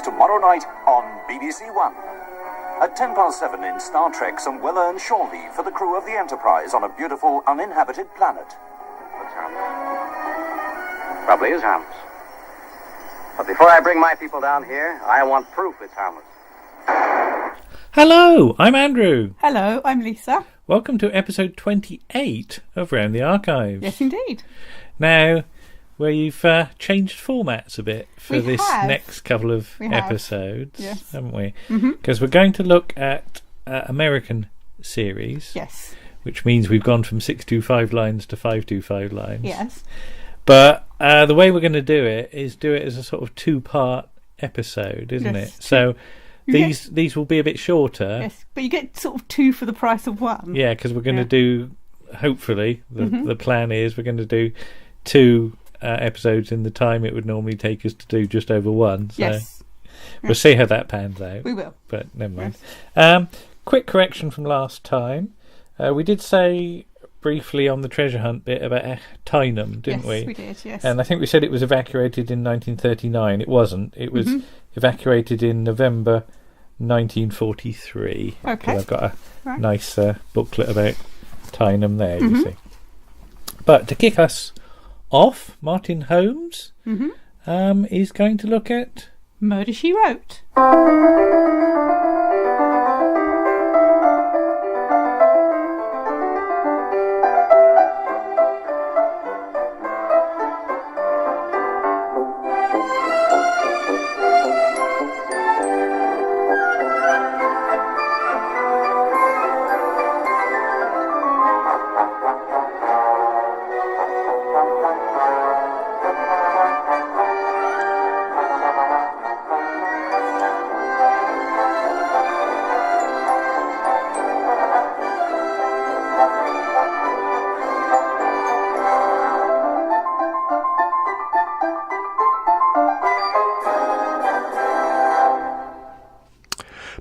Tomorrow night on BBC One. At 7:10 in Star Trek, some well-earned shore leave for the crew of the Enterprise on a beautiful, uninhabited planet. What's harmless? Probably is harmless. But before I bring my people down here, I want proof it's harmless. Hello, I'm Andrew. Hello, I'm Lisa. Welcome to episode 28 of Round the Archives. Yes, indeed. Now, where you've changed formats a bit for this next couple of episodes, yes, haven't we? Because we're going to look at American series. Yes. Which means we've gone from 625 lines to 525 lines. Yes. But the way we're going to do it is do it as a sort of two-part episode, isn't it? So these will be a bit shorter. Yes, but you get sort of two for the price of one. Yeah, because we're going to do, hopefully, the plan is we're going to do two episodes in the time it would normally take us to do just over one. So yes. We'll see how that pans out. We will. But never mind. Yes. Quick correction from last time. We did say briefly on the treasure hunt bit about Tynum, didn't we? Yes, we did, yes. And I think we said it was evacuated in 1939. It wasn't. It was evacuated in November 1943. Okay. I've got a nice booklet about Tynum there, you see. But to kick us off, Martin Holmes is going to look at Murder, She Wrote.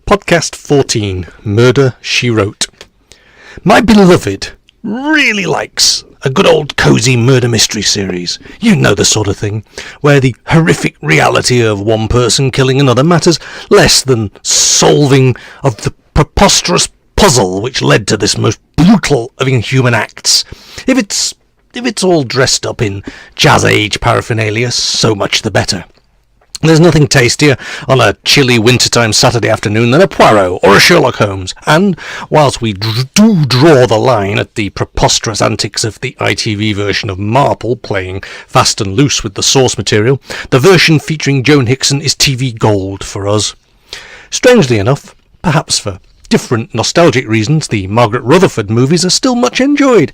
Podcast 14, Murder, She Wrote. My beloved really likes a good old cosy murder mystery series. You know the sort of thing, where the horrific reality of one person killing another matters less than solving of the preposterous puzzle which led to this most brutal of inhuman acts. If it's all dressed up in jazz age paraphernalia, so much the better. There's nothing tastier on a chilly wintertime Saturday afternoon than a Poirot or a Sherlock Holmes, and whilst we do draw the line at the preposterous antics of the ITV version of Marple playing fast and loose with the source material, the version featuring Joan Hickson is TV gold for us. Strangely enough, perhaps for different nostalgic reasons, the Margaret Rutherford movies are still much enjoyed,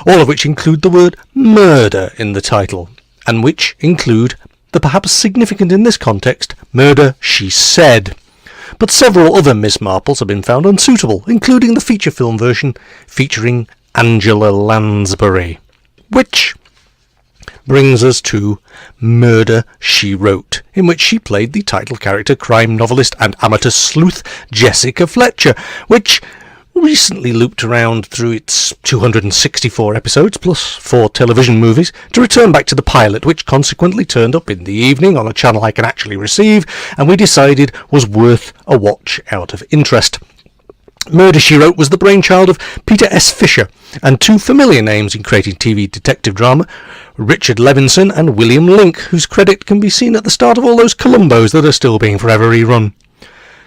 all of which include the word murder in the title, and which include the perhaps significant in this context, Murder, She Said. But several other Miss Marples have been found unsuitable, including the feature film version featuring Angela Lansbury. Which brings us to Murder, She Wrote, in which she played the title character crime novelist and amateur sleuth Jessica Fletcher, which recently looped around through its 264 episodes plus 4 television movies to return back to the pilot, which consequently turned up in the evening on a channel I can actually receive, and we decided was worth a watch out of interest. Murder, She Wrote was the brainchild of Peter S. Fisher, and two familiar names in creating TV detective drama, Richard Levinson and William Link, whose credit can be seen at the start of all those Columbos that are still being forever rerun.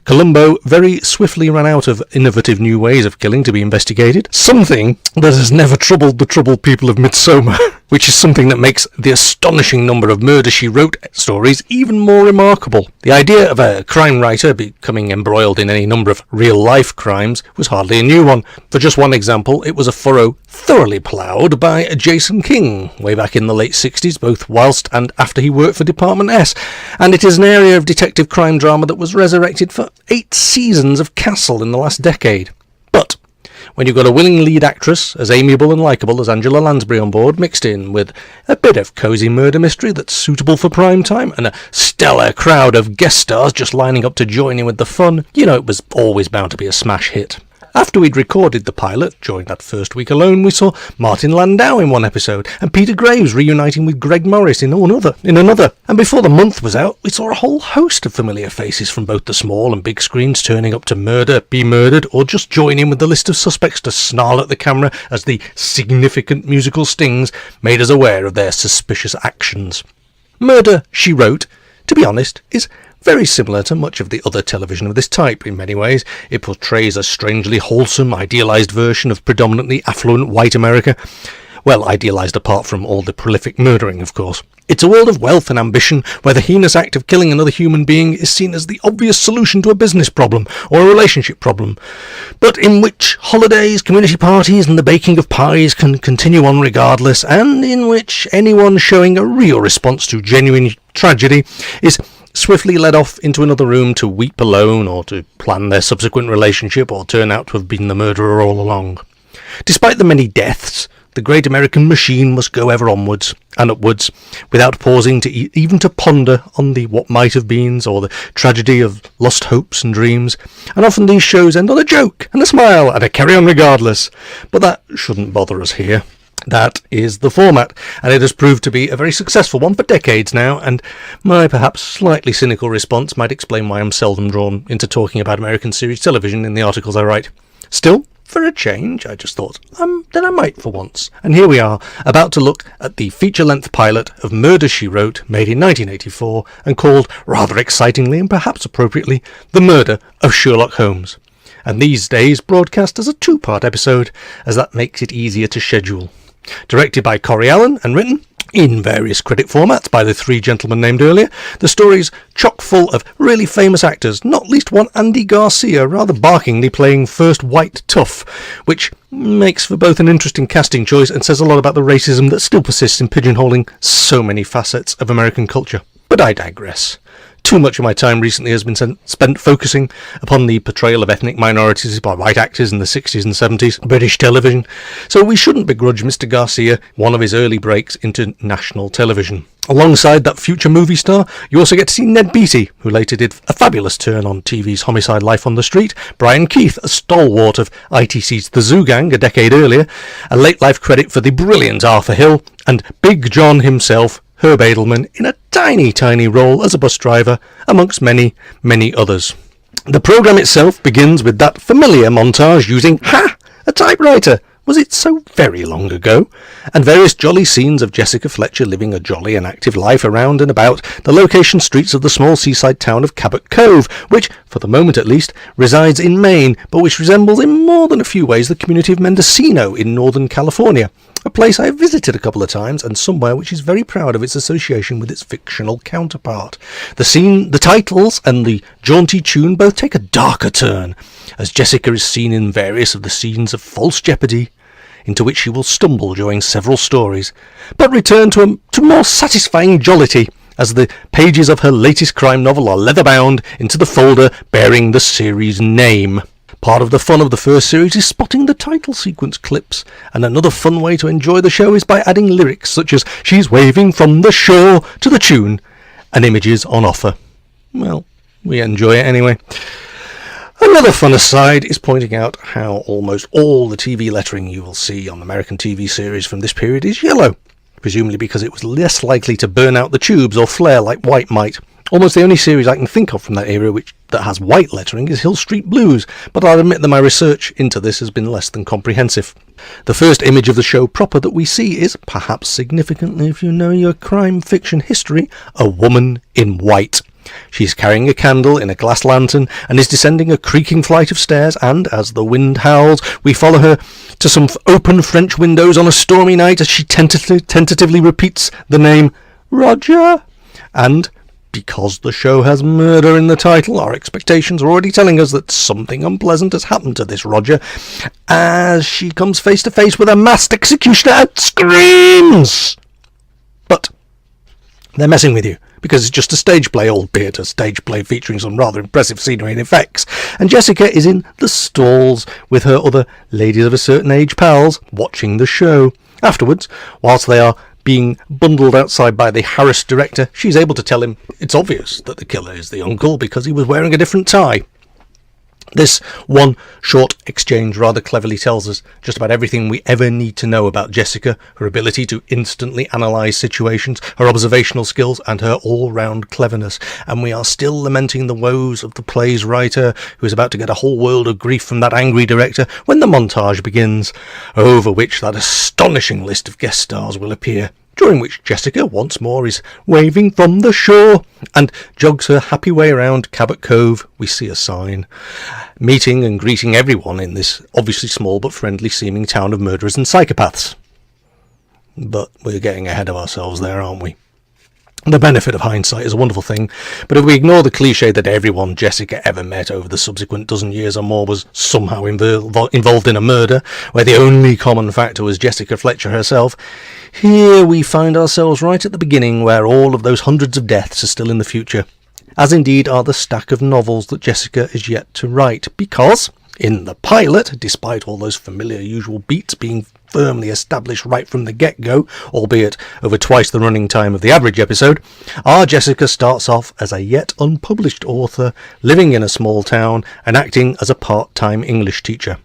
Columbo very swiftly ran out of innovative new ways of killing to be investigated, something that has never troubled the troubled people of Midsomer, which is something that makes the astonishing number of Murder, She Wrote stories even more remarkable. The idea of a crime writer becoming embroiled in any number of real-life crimes was hardly a new one. For just one example, it was a furrow thoroughly ploughed by Jason King, way back in the late 60s, both whilst and after he worked for Department S, and it is an area of detective crime drama that was resurrected for 8 seasons of Castle in the last decade. But when you've got a willing lead actress as amiable and likeable as Angela Lansbury on board, mixed in with a bit of cosy murder mystery that's suitable for prime time, and a stellar crowd of guest stars just lining up to join in with the fun, you know it was always bound to be a smash hit. After we'd recorded the pilot, during that first week alone, we saw Martin Landau in one episode, and Peter Graves reuniting with Greg Morris in another. And before the month was out, we saw a whole host of familiar faces from both the small and big screens turning up to murder, be murdered, or just join in with the list of suspects to snarl at the camera as the significant musical stings made us aware of their suspicious actions. Murder, She Wrote, to be honest, is very similar to much of the other television of this type in many ways. It portrays a strangely wholesome, idealised version of predominantly affluent white America. Well, idealised apart from all the prolific murdering, of course. It's a world of wealth and ambition where the heinous act of killing another human being is seen as the obvious solution to a business problem or a relationship problem, but in which holidays, community parties and the baking of pies can continue on regardless, and in which anyone showing a real response to genuine tragedy is swiftly led off into another room to weep alone, or to plan their subsequent relationship, or turn out to have been the murderer all along. Despite the many deaths, the great American machine must go ever onwards and upwards, without pausing to even to ponder on the what might have beens, or the tragedy of lost hopes and dreams, and often these shows end on a joke and a smile and a carry on regardless. But that shouldn't bother us here. That is the format, and it has proved to be a very successful one for decades now, and my perhaps slightly cynical response might explain why I'm seldom drawn into talking about American series television in the articles I write. Still, for a change, I just thought, then I might for once. And here we are, about to look at the feature-length pilot of Murder, She Wrote, made in 1984, and called, rather excitingly and perhaps appropriately, The Murder of Sherlock Holmes. And these days broadcast as a 2-part episode, as that makes it easier to schedule. Directed by Corey Allen and written, in various credit formats, by the 3 gentlemen named earlier, the story's chock full of really famous actors, not least one Andy Garcia rather barkingly playing First White Tough, which makes for both an interesting casting choice and says a lot about the racism that still persists in pigeonholing so many facets of American culture. But I digress. Too much of my time recently has been spent focusing upon the portrayal of ethnic minorities by white actors in the 60s and 70s British television, so we shouldn't begrudge Mr. Garcia one of his early breaks into national television. Alongside that future movie star, you also get to see Ned Beatty, who later did a fabulous turn on TV's Homicide: Life on the Street, Brian Keith, a stalwart of ITC's The Zoo Gang a decade earlier, a late-life credit for the brilliant Arthur Hill, and Big John himself, Herb Edelman, in a tiny role as a bus driver, amongst many others. The programme itself begins with that familiar montage using, a typewriter! Was it so very long ago? And various jolly scenes of Jessica Fletcher living a jolly and active life around and about the location streets of the small seaside town of Cabot Cove, which, for the moment at least, resides in Maine, but which resembles in more than a few ways the community of Mendocino in Northern California, a place I have visited a couple of times, and somewhere which is very proud of its association with its fictional counterpart. The scene, the titles, and the jaunty tune both take a darker turn, as Jessica is seen in various of the scenes of false jeopardy, into which she will stumble during several stories, but return to more satisfying jollity as the pages of her latest crime novel are leather-bound into the folder bearing the series name. Part of the fun of the first series is spotting the title sequence clips, and another fun way to enjoy the show is by adding lyrics such as "She's waving from the shore" to the tune, and images on offer. Well, we enjoy it anyway. Another fun aside is pointing out how almost all the TV lettering you will see on American TV series from this period is yellow, presumably because it was less likely to burn out the tubes or flare like white might. Almost the only series I can think of from that era that has white lettering is Hill Street Blues, but I'll admit that my research into this has been less than comprehensive. The first image of the show proper that we see is, perhaps significantly if you know your crime fiction history, a woman in white. She's carrying a candle in a glass lantern and is descending a creaking flight of stairs, and as the wind howls, we follow her to some open French windows on a stormy night as she tentatively repeats the name Roger. And because the show has murder in the title, our expectations are already telling us that something unpleasant has happened to this Roger as she comes face to face with a masked executioner and screams. But they're messing with you, because it's just a stage play, albeit a stage play featuring some rather impressive scenery and effects, and Jessica is in the stalls with her other ladies of a certain age pals watching the show. Afterwards, whilst they are being bundled outside by the harassed director, she's able to tell him it's obvious that the killer is the uncle because he was wearing a different tie. This one short exchange rather cleverly tells us just about everything we ever need to know about Jessica, her ability to instantly analyse situations, her observational skills, and her all-round cleverness. And we are still lamenting the woes of the play's writer, who is about to get a whole world of grief from that angry director, when the montage begins, over which that astonishing list of guest stars will appear, during which Jessica once more is waving from the shore and jogs her happy way around Cabot Cove. We see a sign, meeting and greeting everyone in this obviously small but friendly seeming town of murderers and psychopaths. But we're getting ahead of ourselves there, aren't we? The benefit of hindsight is a wonderful thing, but if we ignore the cliche that everyone Jessica ever met over the subsequent dozen years or more was somehow involved in a murder, where the only common factor was Jessica Fletcher herself, here we find ourselves right at the beginning, where all of those hundreds of deaths are still in the future, as indeed are the stack of novels that Jessica is yet to write, because in the pilot, despite all those familiar usual beats being firmly established right from the get-go, albeit over twice the running time of the average episode, our Jessica starts off as a yet unpublished author, living in a small town and acting as a part-time English teacher.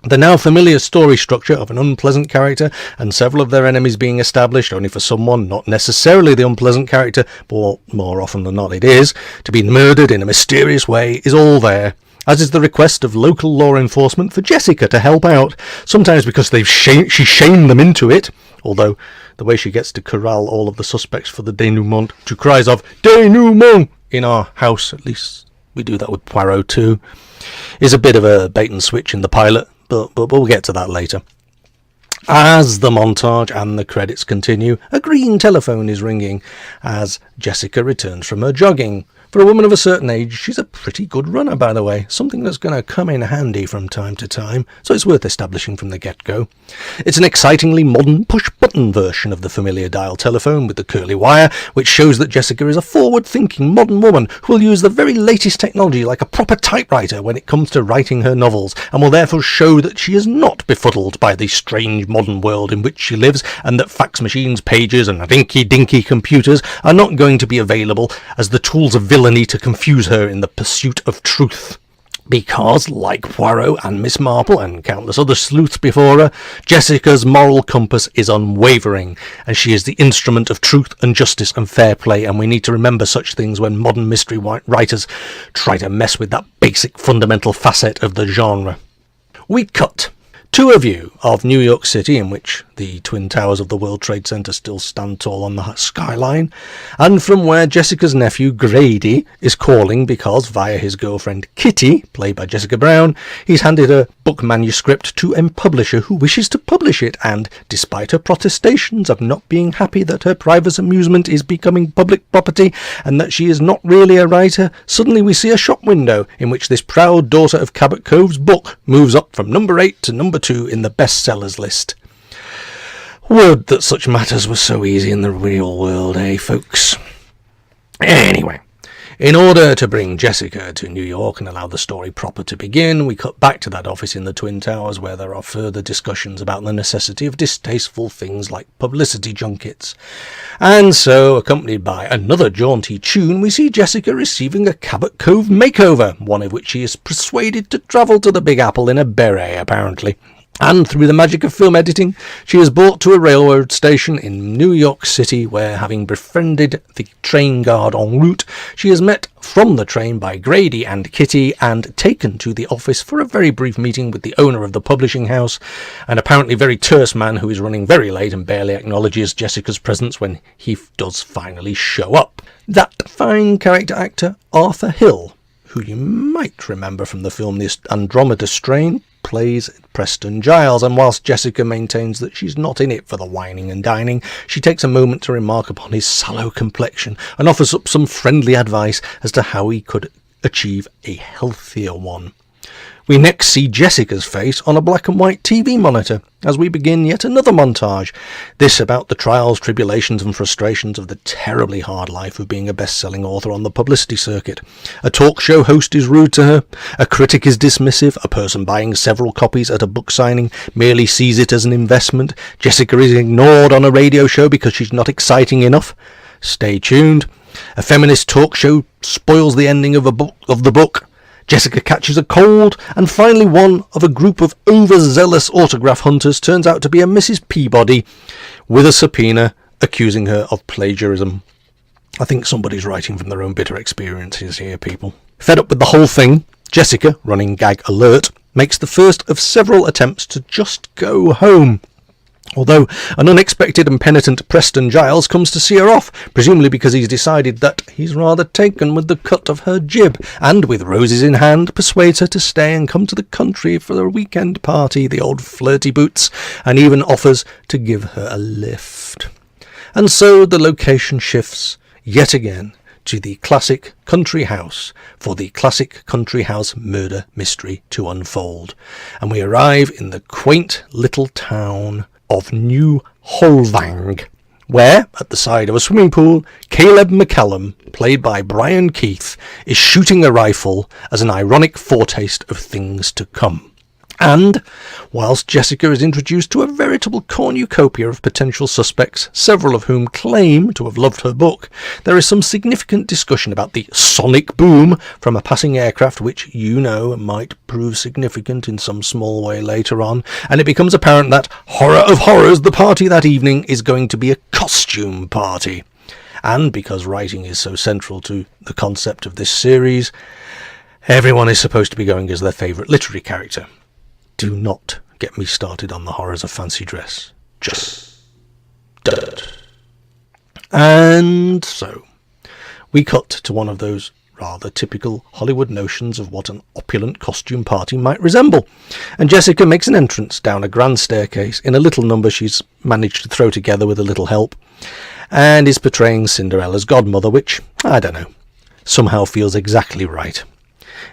The now familiar story structure of an unpleasant character and several of their enemies being established, only for someone, not necessarily the unpleasant character, but more often than not it is, to be murdered in a mysterious way, is all there, as is the request of local law enforcement for Jessica to help out, sometimes because she shamed them into it, although the way she gets to corral all of the suspects for the denouement to cries of denouement in our house, at least we do that with Poirot too, is a bit of a bait and switch in the pilot, but we'll get to that later. As the montage and the credits continue, a green telephone is ringing as Jessica returns from her jogging. For a woman of a certain age, she's a pretty good runner, by the way, something that's going to come in handy from time to time, so it's worth establishing from the get-go. It's an excitingly modern push-button version of the familiar dial telephone with the curly wire, which shows that Jessica is a forward-thinking modern woman who will use the very latest technology like a proper typewriter when it comes to writing her novels, and will therefore show that she is not befuddled by the strange modern world in which she lives, and that fax machines, pages, and dinky computers are not going to be available as the tools of villainy to confuse her in the pursuit of truth. Because, like Poirot and Miss Marple and countless other sleuths before her, Jessica's moral compass is unwavering, and she is the instrument of truth and justice and fair play, and we need to remember such things when modern mystery writers try to mess with that basic fundamental facet of the genre. We cut to a view of New York City, in which the Twin Towers of the World Trade Center still stand tall on the skyline, and from where Jessica's nephew Grady is calling because, via his girlfriend Kitty, played by Jessica Brown, he's handed a book manuscript to a publisher who wishes to publish it, and, despite her protestations of not being happy that her private amusement is becoming public property and that she is not really a writer, suddenly we see a shop window in which this proud daughter of Cabot Cove's book moves up from number 8 to number 2 in the bestsellers list. Would that such matters were so easy in the real world, eh, folks? Anyway, in order to bring Jessica to New York and allow the story proper to begin, we cut back to that office in the Twin Towers where there are further discussions about the necessity of distasteful things like publicity junkets. And so, accompanied by another jaunty tune, we see Jessica receiving a Cabot Cove makeover, one of which she is persuaded to travel to the Big Apple in a beret, apparently. And through the magic of film editing, she is brought to a railroad station in New York City where, having befriended the train guard en route, she is met from the train by Grady and Kitty and taken to the office for a very brief meeting with the owner of the publishing house, an apparently very terse man who is running very late and barely acknowledges Jessica's presence when he does finally show up. That fine character actor, Arthur Hill, who you might remember from the film The Andromeda Strain, plays Preston Giles, and whilst Jessica maintains that she's not in it for the whining and dining, she takes a moment to remark upon his sallow complexion and offers up some friendly advice as to how he could achieve a healthier one. We next see Jessica's face on a black and white TV monitor as we begin yet another montage, this about the trials, tribulations and frustrations of the terribly hard life of being a best-selling author on the publicity circuit. A talk show host is rude to her, a critic is dismissive, a person buying several copies at a book signing merely sees it as an investment, Jessica is ignored on a radio show because she's not exciting enough. Stay tuned. A feminist talk show spoils the ending of the book. Jessica catches a cold, and finally one of a group of overzealous autograph hunters turns out to be a Mrs. Peabody with a subpoena accusing her of plagiarism. I think somebody's writing from their own bitter experiences here, people. Fed up with the whole thing, Jessica, running gag alert, makes the first of several attempts to just go home. Although an unexpected and penitent Preston Giles comes to see her off, presumably because he's decided that he's rather taken with the cut of her jib, and with roses in hand persuades her to stay and come to the country for a weekend party, the old flirty boots, and even offers to give her a lift. And so the location shifts yet again to the classic country house for the classic country house murder mystery to unfold, and we arrive in the quaint little town of New Holvang, where, at the side of a swimming pool, Caleb McCallum, played by Brian Keith, is shooting a rifle as an ironic foretaste of things to come. And, whilst Jessica is introduced to a veritable cornucopia of potential suspects, several of whom claim to have loved her book, there is some significant discussion about the sonic boom from a passing aircraft which, you know, might prove significant in some small way later on, and it becomes apparent that, horror of horrors, the party that evening is going to be a costume party. And because writing is so central to the concept of this series, everyone is supposed to be going as their favourite literary character. Do not get me started on the horrors of fancy dress. Just don't. And so, we cut to one of those rather typical Hollywood notions of what an opulent costume party might resemble. And Jessica makes an entrance down a grand staircase in a little number she's managed to throw together with a little help, and is portraying Cinderella's godmother, which, I don't know, somehow feels exactly right.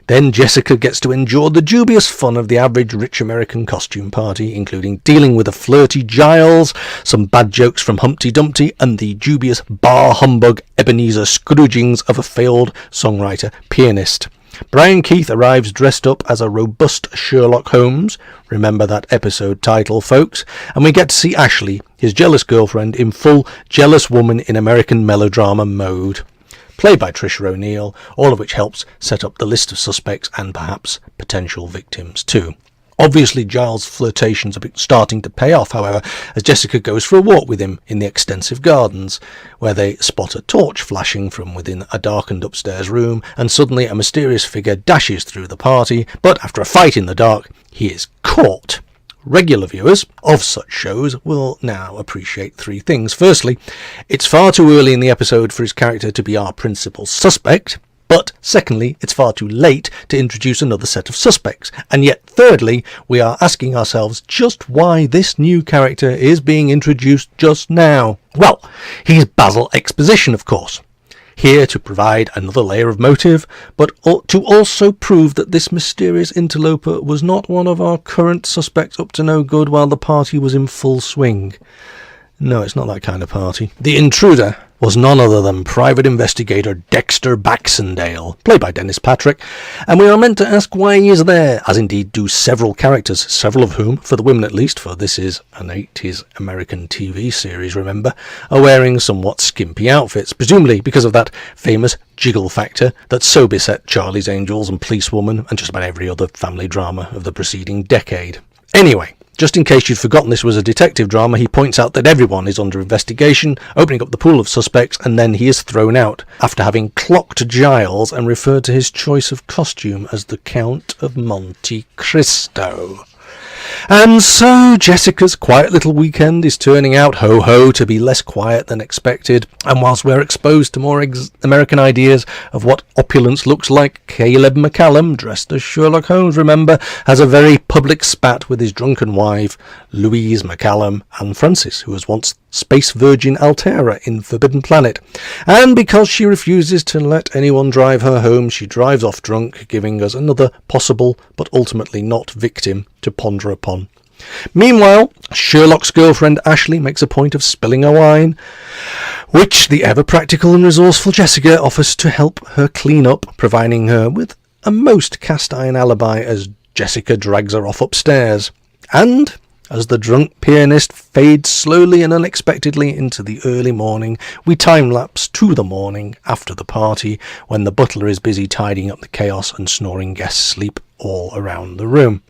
Then Jessica gets to endure the dubious fun of the average rich American costume party, including dealing with a flirty Giles, some bad jokes from Humpty Dumpty, and the dubious bar humbug Ebenezer Scroogings of a failed songwriter pianist. Brian Keith arrives dressed up as a robust Sherlock Holmes, remember that episode title, folks, and we get to see Ashley, his jealous girlfriend, in full jealous woman in American melodrama mode, played by Trisha O'Neill, all of which helps set up the list of suspects and perhaps potential victims too. Obviously Giles' flirtations are starting to pay off, however, as Jessica goes for a walk with him in the extensive gardens, where they spot a torch flashing from within a darkened upstairs room, and suddenly a mysterious figure dashes through the party, but after a fight in the dark, he is caught. Regular viewers of such shows will now appreciate three things. Firstly, it's far too early in the episode for his character to be our principal suspect, but secondly, it's far too late to introduce another set of suspects. And yet, thirdly, we are asking ourselves just why this new character is being introduced just now. Well, he's Basil Exposition, of course. Here to provide another layer of motive, but to also prove that this mysterious interloper was not one of our current suspects up to no good while the party was in full swing. No, it's not that kind of party. The intruder was none other than private investigator Dexter Baxendale, played by Dennis Patrick, and we are meant to ask why he is there, as indeed do several characters, several of whom, for the women at least, for this is an 80s American TV series, remember, are wearing somewhat skimpy outfits, presumably because of that famous jiggle factor that so beset Charlie's Angels and Policewoman and just about every other family drama of the preceding decade. Anyway, Just in case you'd forgotten this was a detective drama, he points out that everyone is under investigation, opening up the pool of suspects, and then he is thrown out after having clocked Giles and referred to his choice of costume as the Count of Monte Cristo. And so Jessica's quiet little weekend is turning out, ho-ho, to be less quiet than expected. And whilst we're exposed to more American ideas of what opulence looks like, Caleb McCallum, dressed as Sherlock Holmes, remember, has a very public spat with his drunken wife, Louise McCallum, and Francis, who was once Space Virgin Altera in Forbidden Planet. And because she refuses to let anyone drive her home, she drives off drunk, giving us another possible, but ultimately not victim, to ponder upon. Meanwhile, Sherlock's girlfriend Ashley makes a point of spilling her wine, which the ever-practical and resourceful Jessica offers to help her clean up, providing her with a most cast-iron alibi as Jessica drags her off upstairs. And as the drunk pianist fades slowly and unexpectedly into the early morning, we time-lapse to the morning after the party, when the butler is busy tidying up the chaos and snoring guests sleep all around the room.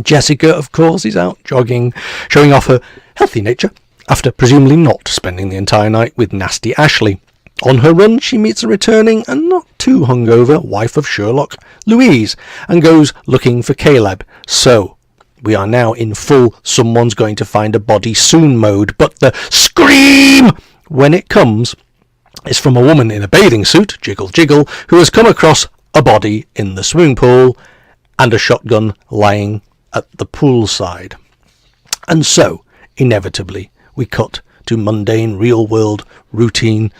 Jessica, of course, is out jogging, showing off her healthy nature, after presumably not spending the entire night with nasty Ashley. On her run, she meets a returning and not too hungover wife of Sherlock, Louise, and goes looking for Caleb. So we are now in full someone's going to find a body soon mode, but the scream when it comes is from a woman in a bathing suit, jiggle jiggle, who has come across a body in the swimming pool and a shotgun lying at the poolside. And so, inevitably, we cut to mundane real-world routine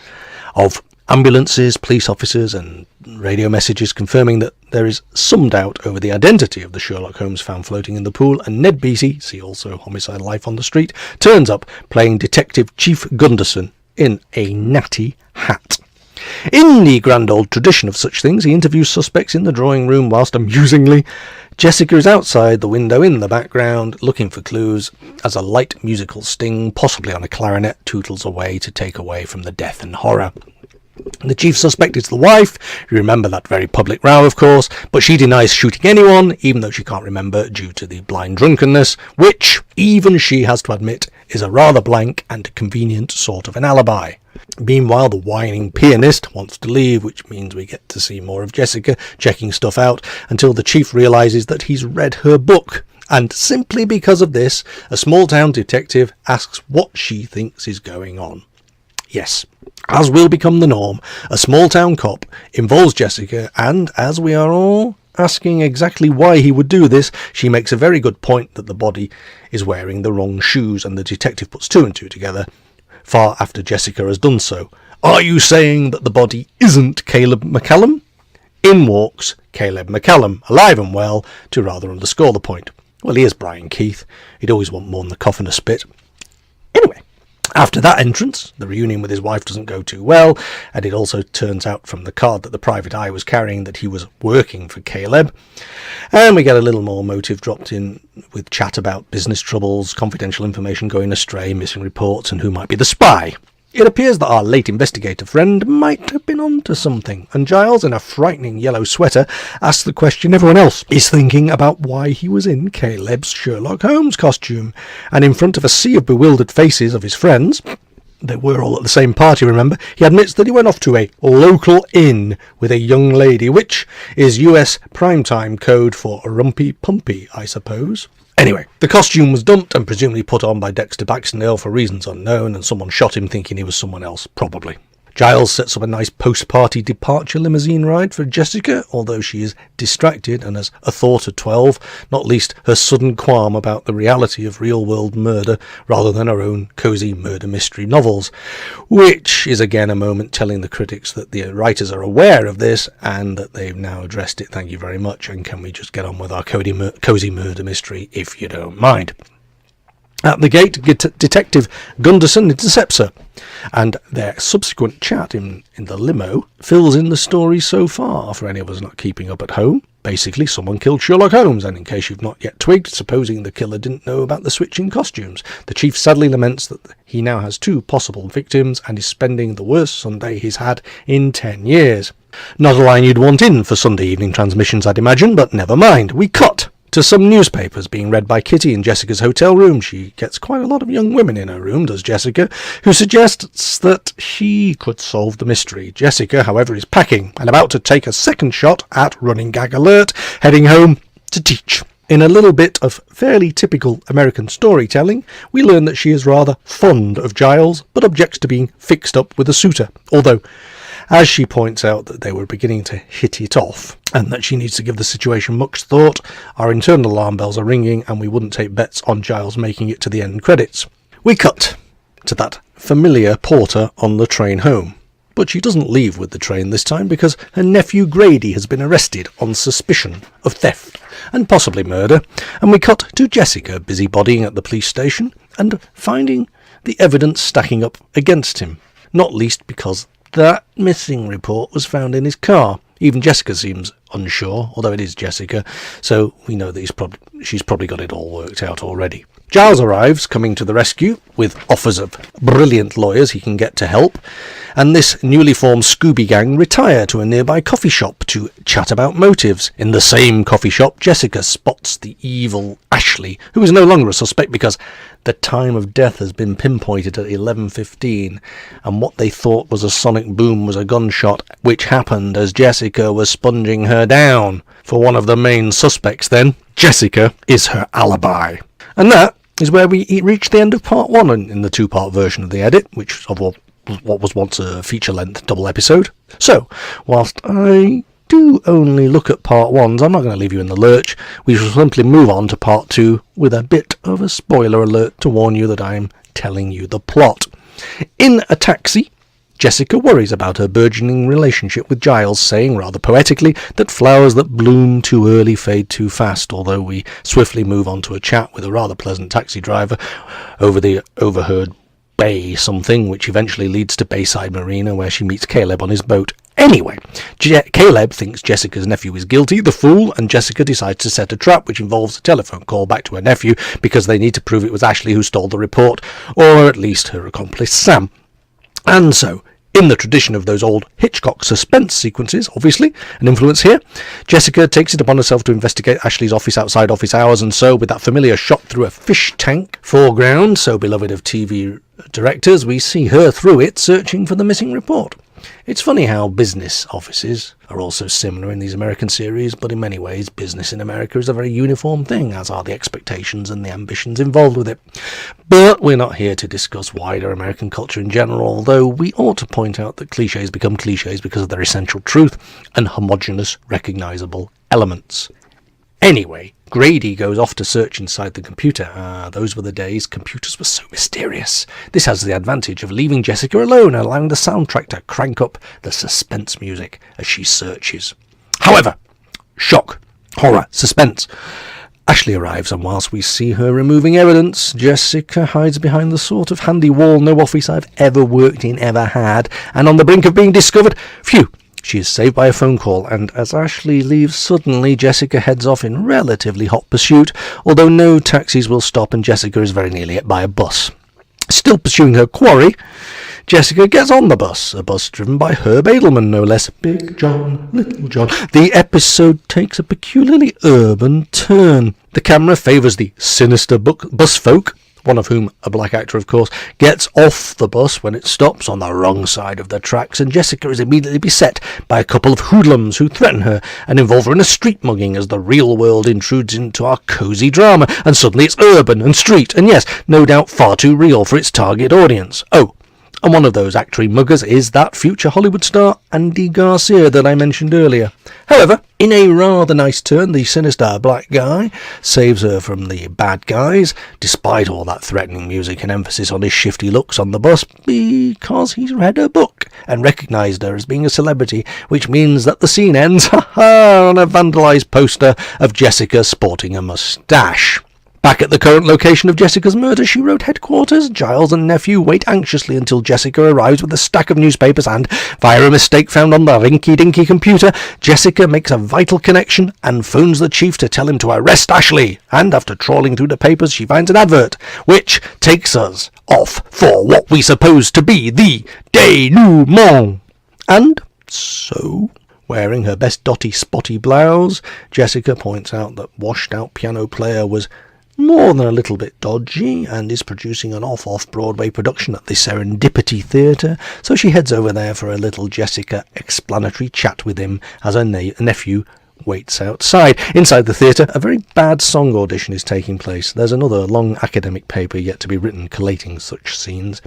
of ambulances, police officers and radio messages confirming that there is some doubt over the identity of the Sherlock Holmes found floating in the pool, and Ned Beatty, see also Homicide Life on the Street, turns up playing Detective Chief Gunderson in a natty hat. In the grand old tradition of such things, he interviews suspects in the drawing room whilst amusingly Jessica is outside the window in the background looking for clues as a light musical sting, possibly on a clarinet, tootles away to take away from the death and horror. The chief suspect is the wife. You remember that very public row, of course, but she denies shooting anyone, even though she can't remember due to the blind drunkenness, which even she has to admit is a rather blank and convenient sort of an alibi. Meanwhile, the whining pianist wants to leave, which means we get to see more of Jessica checking stuff out until the chief realises that he's read her book. And simply because of this, a small-town detective asks what she thinks is going on. Yes, as will become the norm, a small-town cop involves Jessica, and as we are all asking exactly why he would do this, she makes a very good point that the body is wearing the wrong shoes, and the detective puts two and two together far after Jessica has done so. Are you saying that the body isn't Caleb McCallum? In walks Caleb McCallum, alive and well, to rather underscore the point. Well, he is Brian Keith. He'd always want more than the cough and a spit. Anyway, after that entrance, the reunion with his wife doesn't go too well, and it also turns out from the card that the private eye was carrying that he was working for Caleb. And we get a little more motive dropped in with chat about business troubles, confidential information going astray, missing reports, and who might be the spy. It appears that our late investigator friend might have been onto something, and Giles, in a frightening yellow sweater, asks the question everyone else is thinking about why he was in Caleb's Sherlock Holmes costume, and in front of a sea of bewildered faces of his friends, they were all at the same party, remember, he admits that he went off to a local inn with a young lady, which is US primetime code for rumpy pumpy, I suppose. Anyway, the costume was dumped and presumably put on by Dexter Baxendale for reasons unknown, and someone shot him thinking he was someone else, probably. Giles sets up a nice post-party departure limousine ride for Jessica, although she is distracted and has a thought at 12, not least her sudden qualm about the reality of real-world murder rather than her own cosy murder mystery novels, which is again a moment telling the critics that the writers are aware of this and that they've now addressed it, thank you very much, and can we just get on with our cosy murder mystery if you don't mind. At the gate, Detective Gunderson intercepts her, and their subsequent chat in the limo fills in the story so far for any of us not keeping up at home. Basically, someone killed Sherlock Holmes, and in case you've not yet twigged, supposing the killer didn't know about the switch in costumes. The chief sadly laments that he now has two possible victims and is spending the worst Sunday he's had in 10 years. Not a line you'd want in for Sunday evening transmissions, I'd imagine, but never mind. We cut to some newspapers being read by Kitty in Jessica's hotel room. She gets quite a lot of young women in her room, does Jessica, who suggests that she could solve the mystery. Jessica, however, is packing and about to take a second shot at running gag alert, heading home to teach. In a little bit of fairly typical American storytelling, we learn that she is rather fond of Giles, but objects to being fixed up with a suitor, although, as she points out that they were beginning to hit it off, and that she needs to give the situation much thought, our internal alarm bells are ringing, and we wouldn't take bets on Giles making it to the end credits. We cut to that familiar porter on the train home. But she doesn't leave with the train this time because her nephew Grady has been arrested on suspicion of theft and possibly murder, and we cut to Jessica busybodying at the police station and finding the evidence stacking up against him, not least because that missing report was found in his car. Even Jessica seems unsure, although it is Jessica, so we know that she's probably got it all worked out already. Giles arrives, coming to the rescue, with offers of brilliant lawyers he can get to help, and this newly formed Scooby gang retire to a nearby coffee shop to chat about motives. In the same coffee shop, Jessica spots the evil Ashley, who is no longer a suspect because the time of death has been pinpointed at 11:15, and what they thought was a sonic boom was a gunshot, which happened as Jessica was sponging her down. For one of the main suspects then, Jessica is her alibi. And that is where we reach the end of part 1 in the 2-part version of the edit, which of what was once a feature-length double episode. So, whilst I do only look at part 1s, I'm not going to leave you in the lurch. We shall simply move on to part 2 with a bit of a spoiler alert to warn you that I'm telling you the plot. In a taxi, Jessica worries about her burgeoning relationship with Giles, saying rather poetically that flowers that bloom too early fade too fast, although we swiftly move on to a chat with a rather pleasant taxi driver over the overheard bay something, which eventually leads to Bayside Marina, where she meets Caleb on his boat. Anyway, Caleb thinks Jessica's nephew is guilty, the fool, and Jessica decides to set a trap which involves a telephone call back to her nephew because they need to prove it was Ashley who stole the report, or at least her accomplice Sam. And so, in the tradition of those old Hitchcock suspense sequences, obviously, an influence here, Jessica takes it upon herself to investigate Ashley's office outside office hours, and so, with that familiar shot through a fish tank foreground, so beloved of TV directors, we see her through it searching for the missing report. It's funny how business offices are also similar in these American series, but in many ways business in America is a very uniform thing, as are the expectations and the ambitions involved with it. But we're not here to discuss wider American culture in general, although we ought to point out that clichés become clichés because of their essential truth and homogeneous, recognisable elements. Anyway, Grady goes off to search inside the computer. Those were the days computers were so mysterious. This has the advantage of leaving Jessica alone and allowing the soundtrack to crank up the suspense music as she searches. However, shock, horror, suspense. Ashley arrives, and whilst we see her removing evidence, Jessica hides behind the sort of handy wall no office I've ever worked in ever had, and on the brink of being discovered, phew, she is saved by a phone call, and as Ashley leaves suddenly, Jessica heads off in relatively hot pursuit, although no taxis will stop and Jessica is very nearly hit by a bus. Still pursuing her quarry, Jessica gets on the bus, a bus driven by Herb Edelman, no less. Big John, Little John. The episode takes a peculiarly urban turn. The camera favours the sinister bus folk, one of whom, a black actor of course, gets off the bus when it stops on the wrong side of the tracks, and Jessica is immediately beset by a couple of hoodlums who threaten her and involve her in a street mugging as the real world intrudes into our cosy drama, and suddenly it's urban and street, and yes, no doubt far too real for its target audience. Oh, and one of those actory muggers is that future Hollywood star Andy Garcia that I mentioned earlier. However, in a rather nice turn, the sinister black guy saves her from the bad guys, despite all that threatening music and emphasis on his shifty looks on the bus, because he's read her book and recognised her as being a celebrity, which means that the scene ends on a vandalised poster of Jessica sporting a moustache. Back at the current location of Jessica's Murder, She Wrote headquarters, Giles and nephew wait anxiously until Jessica arrives with a stack of newspapers and, via a mistake found on the rinky-dinky computer, Jessica makes a vital connection and phones the chief to tell him to arrest Ashley. And after trawling through the papers, she finds an advert, which takes us off for what we suppose to be the denouement. And so Wearing her best dotty spotty blouse, Jessica points out that washed-out piano player was more than a little bit dodgy and is producing an off-Broadway production at the Serendipity Theatre, so she heads over there for a little Jessica explanatory chat with him as her nephew waits outside. Inside the theatre, a very bad song audition is taking place. There's another long academic paper yet to be written collating such scenes.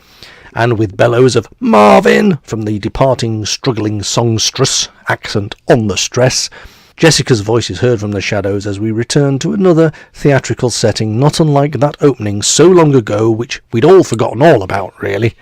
And with bellows of "Marvin" from the departing struggling songstress, accent on the stress, Jessica's voice is heard from the shadows as we return to another theatrical setting, not unlike that opening so long ago which we'd all forgotten all about, really.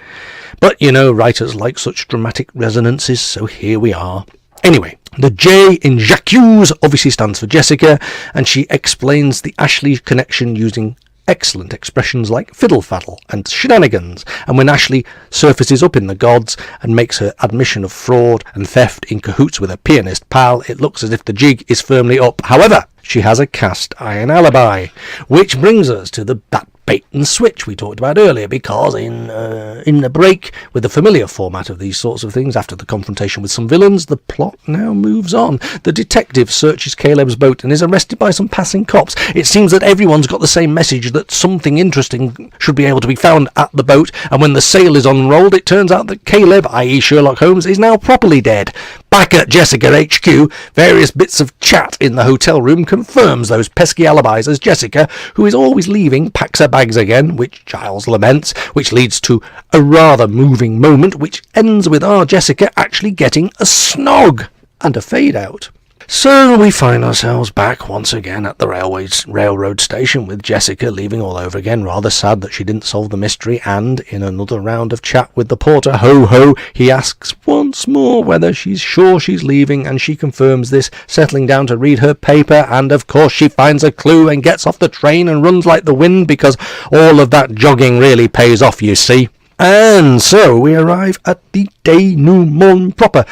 But, you know, writers like such dramatic resonances, so here we are. Anyway, the J in J'accuse obviously stands for Jessica, and she explains the Ashley connection using excellent expressions like fiddle faddle and shenanigans, and when Ashley surfaces up in the gods and makes her admission of fraud and theft in cahoots with a pianist pal, it looks as if the jig is firmly up. However, she has a cast iron alibi, which brings us to that bait and switch we talked about earlier, because in the break, with the familiar format of these sorts of things, after the confrontation with some villains, the plot now moves on. The detective searches Caleb's boat and is arrested by some passing cops. It seems that everyone's got the same message, that something interesting should be able to be found at the boat, and when the sail is unrolled, it turns out that Caleb, i.e. Sherlock Holmes, is now properly dead. Back at Jessica HQ, various bits of chat in the hotel room confirms those pesky alibis, as Jessica, who is always leaving, packs her bags again, which Giles laments, which leads to a rather moving moment, which ends with our Jessica actually getting a snog and a fade out. So we find ourselves back once again at the railroad station, with Jessica leaving all over again, rather sad that she didn't solve the mystery, and in another round of chat with the porter, ho, he asks once more whether she's sure she's leaving, and she confirms this, settling down to read her paper, and of course she finds a clue and gets off the train and runs like the wind, because all of that jogging really pays off, you see. And so we arrive at the denouement proper,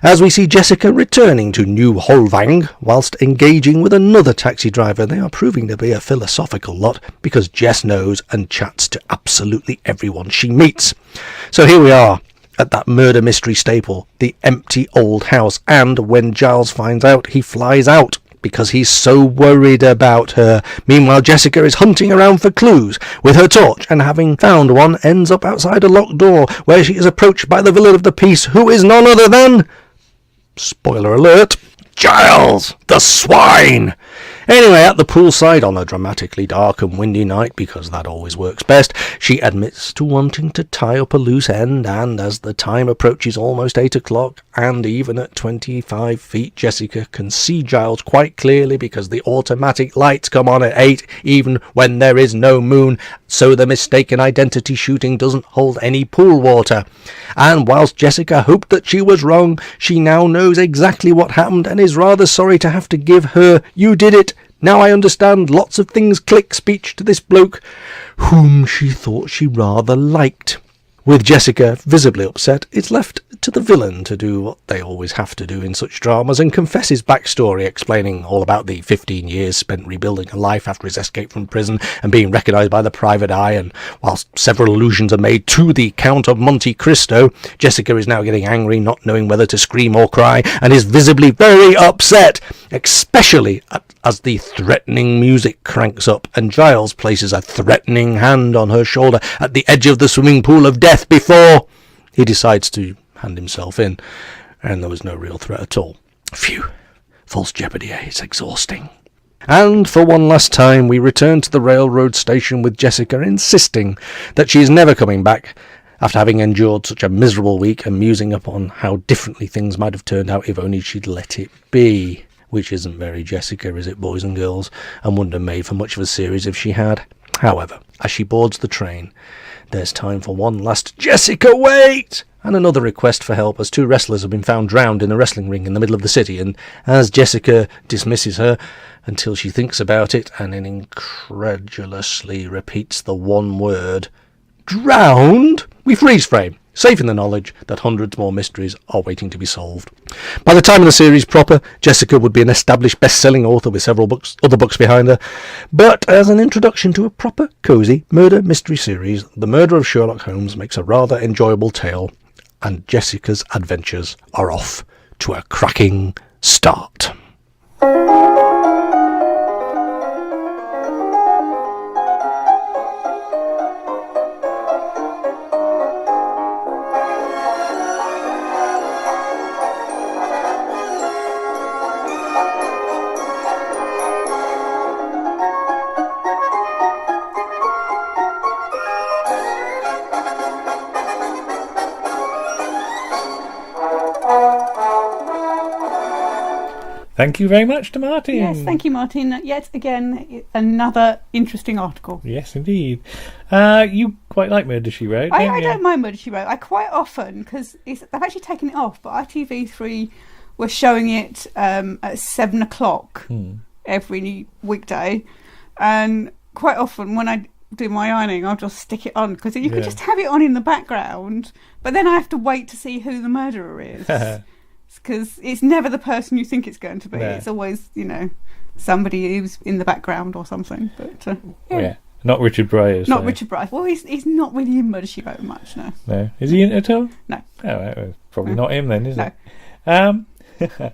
as we see Jessica returning to New Holvang whilst engaging with another taxi driver. They are proving to be a philosophical lot, because Jess knows and chats to absolutely everyone she meets. So here we are at that murder mystery staple, the empty old house, and when Giles finds out, he flies out, because he's so worried about her. Meanwhile, Jessica is hunting around for clues with her torch, and having found one, ends up outside a locked door, where she is approached by the villain of the piece, who is none other than, spoiler alert, Giles, the swine. Anyway, at the poolside on a dramatically dark and windy night, because that always works best, she admits to wanting to tie up a loose end, and as the time approaches almost 8 o'clock, and even at 25 feet, Jessica can see Giles quite clearly, because the automatic lights come on at 8, even when there is no moon, so the mistaken identity shooting doesn't hold any pool water. And whilst Jessica hoped that she was wrong, she now knows exactly what happened, and is rather sorry to have to give her "you did it, now I understand, lots of things click" speech to this bloke, whom she thought she rather liked. With Jessica visibly upset, it's left to the villain to do what they always have to do in such dramas, and confess his backstory, explaining all about the 15 years spent rebuilding a life after his escape from prison and being recognised by the private eye. And whilst several allusions are made to the Count of Monte Cristo, Jessica is now getting angry, not knowing whether to scream or cry, and is visibly very upset, especially as the threatening music cranks up and Giles places a threatening hand on her shoulder at the edge of the swimming pool of death before he decides to hand himself in, and there was no real threat at all. Phew. False jeopardy, eh? It's exhausting. And for one last time, we return to the railroad station, with Jessica insisting that she is never coming back, after having endured such a miserable week, and musing upon how differently things might have turned out if only she'd let it be. Which isn't very Jessica, is it, boys and girls? And wouldn't have made for much of a series if she had. However, as she boards the train, there's time for one last "Jessica, wait!" and another request for help, as 2 wrestlers have been found drowned in a wrestling ring in the middle of the city, and as Jessica dismisses her until she thinks about it and then incredulously repeats the one word, "drowned," we freeze frame, safe in the knowledge that hundreds more mysteries are waiting to be solved. By the time of the series proper, Jessica would be an established best-selling author with several other books behind her, but as an introduction to a proper, cosy murder mystery series, The Murder of Sherlock Holmes makes a rather enjoyable tale, and Jessica's adventures are off to a cracking start. Thank you very much to Martin. Yes, thank you, Martin. Yet again, another interesting article. Yes, indeed. You quite like Murder, She Wrote, don't I you? don't mind Murder, She Wrote. I quite often, because they've actually taken it off, but ITV3 were showing it at 7 o'clock every weekday. And quite often when I do my ironing, I'll just stick it on, because you can just have it on in the background, but then I have to wait to see who the murderer is. Because it's never the person you think it's going to be. No. It's always, somebody who's in the background or something. But Not Richard Bryars. Not Richard Bryars. Well, he's not really in Murder, She Wrote much, no. No. Is he in it at all? No. Oh, right, well, probably not him then, is No. it?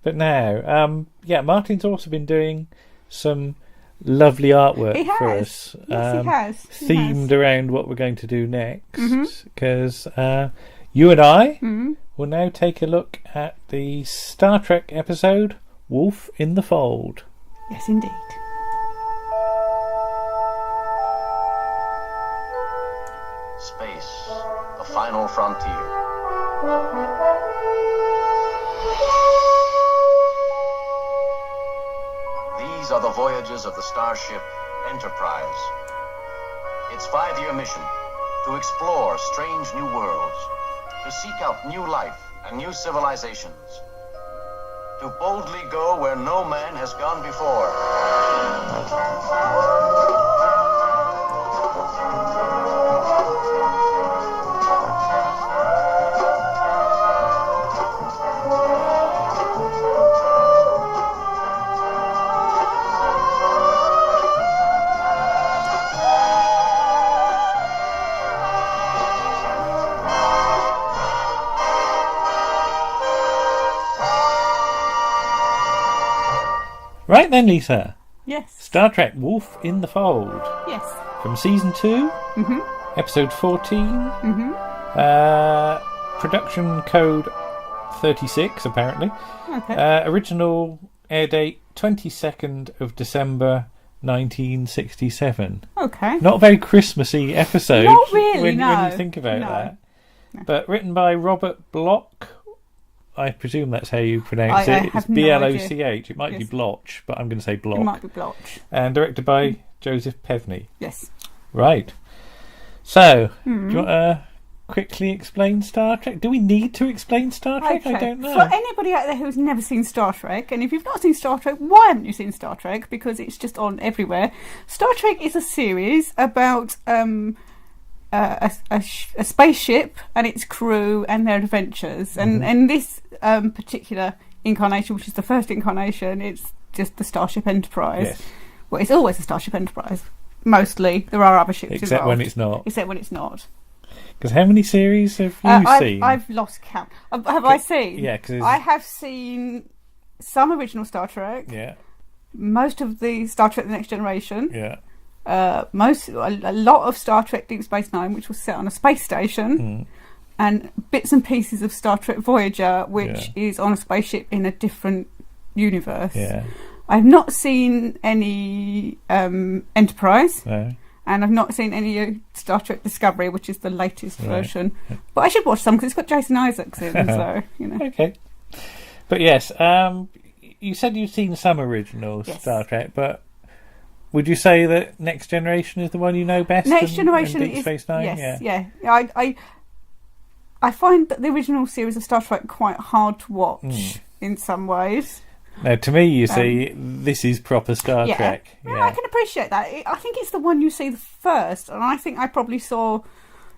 But now, Martin's also been doing some lovely artwork He has. for us. Yes, he has. Themed around what we're going to do next. Because you and I will now take a look at the Star Trek episode Wolf in the Fold. Yes, indeed. Space, the final frontier. These are the voyages of the starship Enterprise. Its 5-year mission: to explore strange new worlds, to seek out new life and new civilizations, to boldly go where no man has gone before. Right then, Lisa. Yes. Star Trek Wolf in the Fold. Yes. From season 2, episode 14. Production code 36, apparently. Okay. Original air date 22nd of December 1967. Okay. Not a very Christmassy episode. Not really, when no. you think about No. that. But written by Robert Bloch. I presume that's how you pronounce I it. It's have no idea. Bloch. It might be Yes. Bloch, but I'm going to say Bloch. It might be Bloch. And directed by Joseph Pevney. Yes. Right. So, do you want to quickly explain Star Trek? Do we need to explain Star Trek? Okay. I don't know. For anybody out there who's never seen Star Trek, and if you've not seen Star Trek, why haven't you seen Star Trek? Because it's just on everywhere. Star Trek is a series about a spaceship and its crew and their adventures. And this particular incarnation, which is the first incarnation, it's just the Starship Enterprise. Yes. Well, it's always the Starship Enterprise. Mostly. There are other ships Except involved. when it's not. Except when it's not. Because how many series have you seen? I've lost count. Have I seen? Yeah, because I have seen some original Star Trek. yeah, Most of the Star Trek: The Next Generation. yeah, A lot of Star Trek: Deep Space Nine, which was set on a space station, and bits and pieces of Star Trek Voyager, which is on a spaceship in a different universe. yeah. I've not seen any Enterprise. No. And I've not seen any Star Trek Discovery, which is the latest version. But I should watch some because it's got Jason Isaacs in, so, Okay. But yes, you said you've seen some original Star Trek, but would you say that Next Generation is the one you know best? Next Generation and Deep is... Space Nine? Yes, I find that the original series of Star Trek quite hard to watch in some ways. Now, to me, you see, this is proper Star Trek. Yeah, I can appreciate that. I think it's the one you see first, and I think I probably saw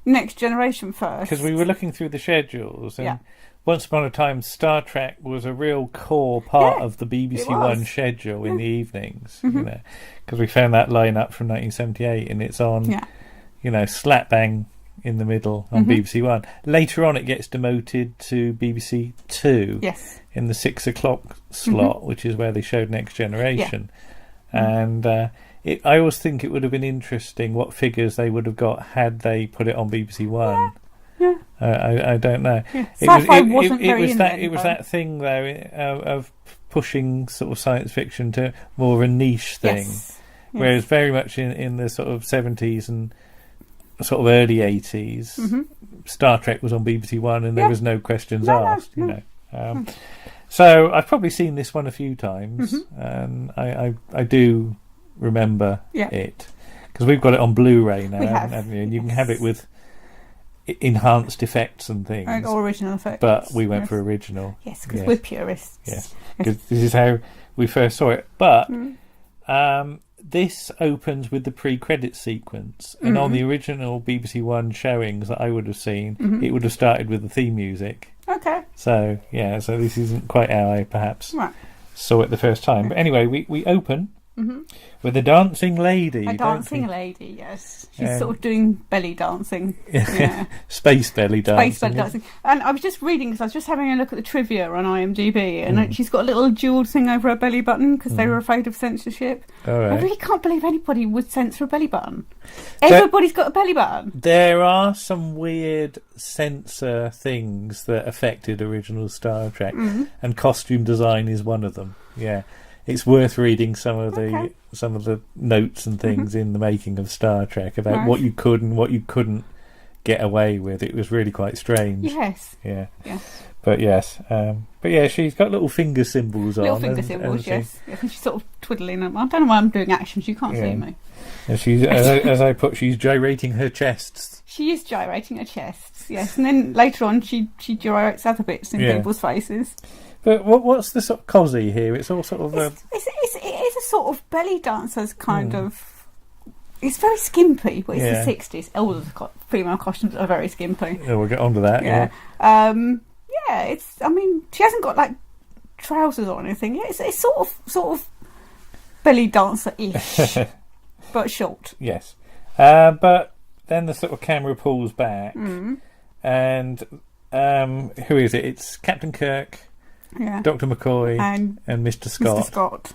Next Generation first. Because we were looking through the schedules, and once upon a time, Star Trek was a real core part of the BBC One schedule in the evenings. Because we found that line up from 1978, and it's on, slap bang in the middle on BBC One. Later on, it gets demoted to BBC Two. Yes. In the 6 o'clock slot, which is where they showed Next Generation. And I always think it would have been interesting what figures they would have got had they put it on BBC One. Yeah. I don't know. Yeah. Sci-fi wasn't very in there, it was that thing though of pushing sort of science fiction to more of a niche thing, whereas very much in the sort of 70s and sort of early 80s, Star Trek was on BBC One and there was no questions asked. You know. So I've probably seen this one a few times, and I do remember it because we've got it on Blu-ray now, haven't you? And you can have it with enhanced effects and things, or original effects. But we went for original. Yes, because we're purists. Yes, because this is how we first saw it. But this opens with the pre-credit sequence, and on the original BBC One showings that I would have seen, it would have started with the theme music. Okay. So so this isn't quite how I perhaps saw it the first time. But anyway, we open with a dancing lady. A dancing lady, yes. She's sort of doing belly dancing. Space belly dancing. Space belly dancing. And I was just reading, because I was just having a look at the trivia on IMDb, and she's got a little jewelled thing over her belly button because they were afraid of censorship. All right. I really can't believe anybody would censor a belly button. Everybody's got a belly button. There are some weird censor things that affected original Star Trek, and costume design is one of them. Yeah. It's worth reading some of the notes and things in the making of Star Trek about what you could and what you couldn't get away with. It was really quite strange. Yes. Yeah. Yes. But she's got little finger symbols on. Little finger symbols, yes. And she's sort of twiddling them. I don't know why I'm doing actions. You can't see me. And she's, as I put, she's gyrating her chests. She is gyrating her chests, yes. And then later on, she gyrates other bits in people's faces. But what's the sort of cosy here? It's all sort of... It is a sort of belly dancer's kind of... It's very skimpy, but it's the 60s. All of the female costumes are very skimpy. Yeah, we'll get on to that. Yeah. It's... I mean, she hasn't got, like, trousers or anything. Yeah, it's sort of belly dancer-ish, but short. Yes. But then the sort of camera pulls back, and who is it? It's Captain Kirk... Yeah. Dr. McCoy and Mr. Scott. Mr. Scott.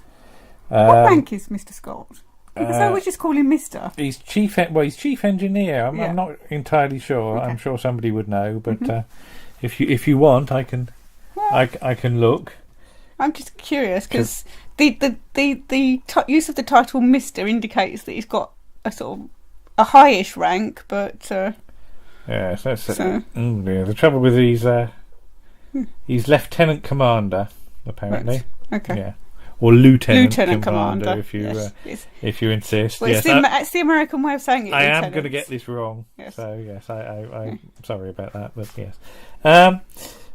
What rank is Mr. Scott? Because I always just call him Mr. He's chief engineer. I'm not entirely sure. Okay. I'm sure somebody would know, but if you want, I can look. I'm just curious because the use of the title Mr. indicates that he's got a sort of a highish rank, but yes, that's the trouble with these. He's Lieutenant Commander, apparently. Right. Okay. Yeah. Or Lieutenant Commander, if you if you insist. Well, it's the American way of saying it. I am going to get this wrong. Yes. So yes, I'm sorry about that, but yes.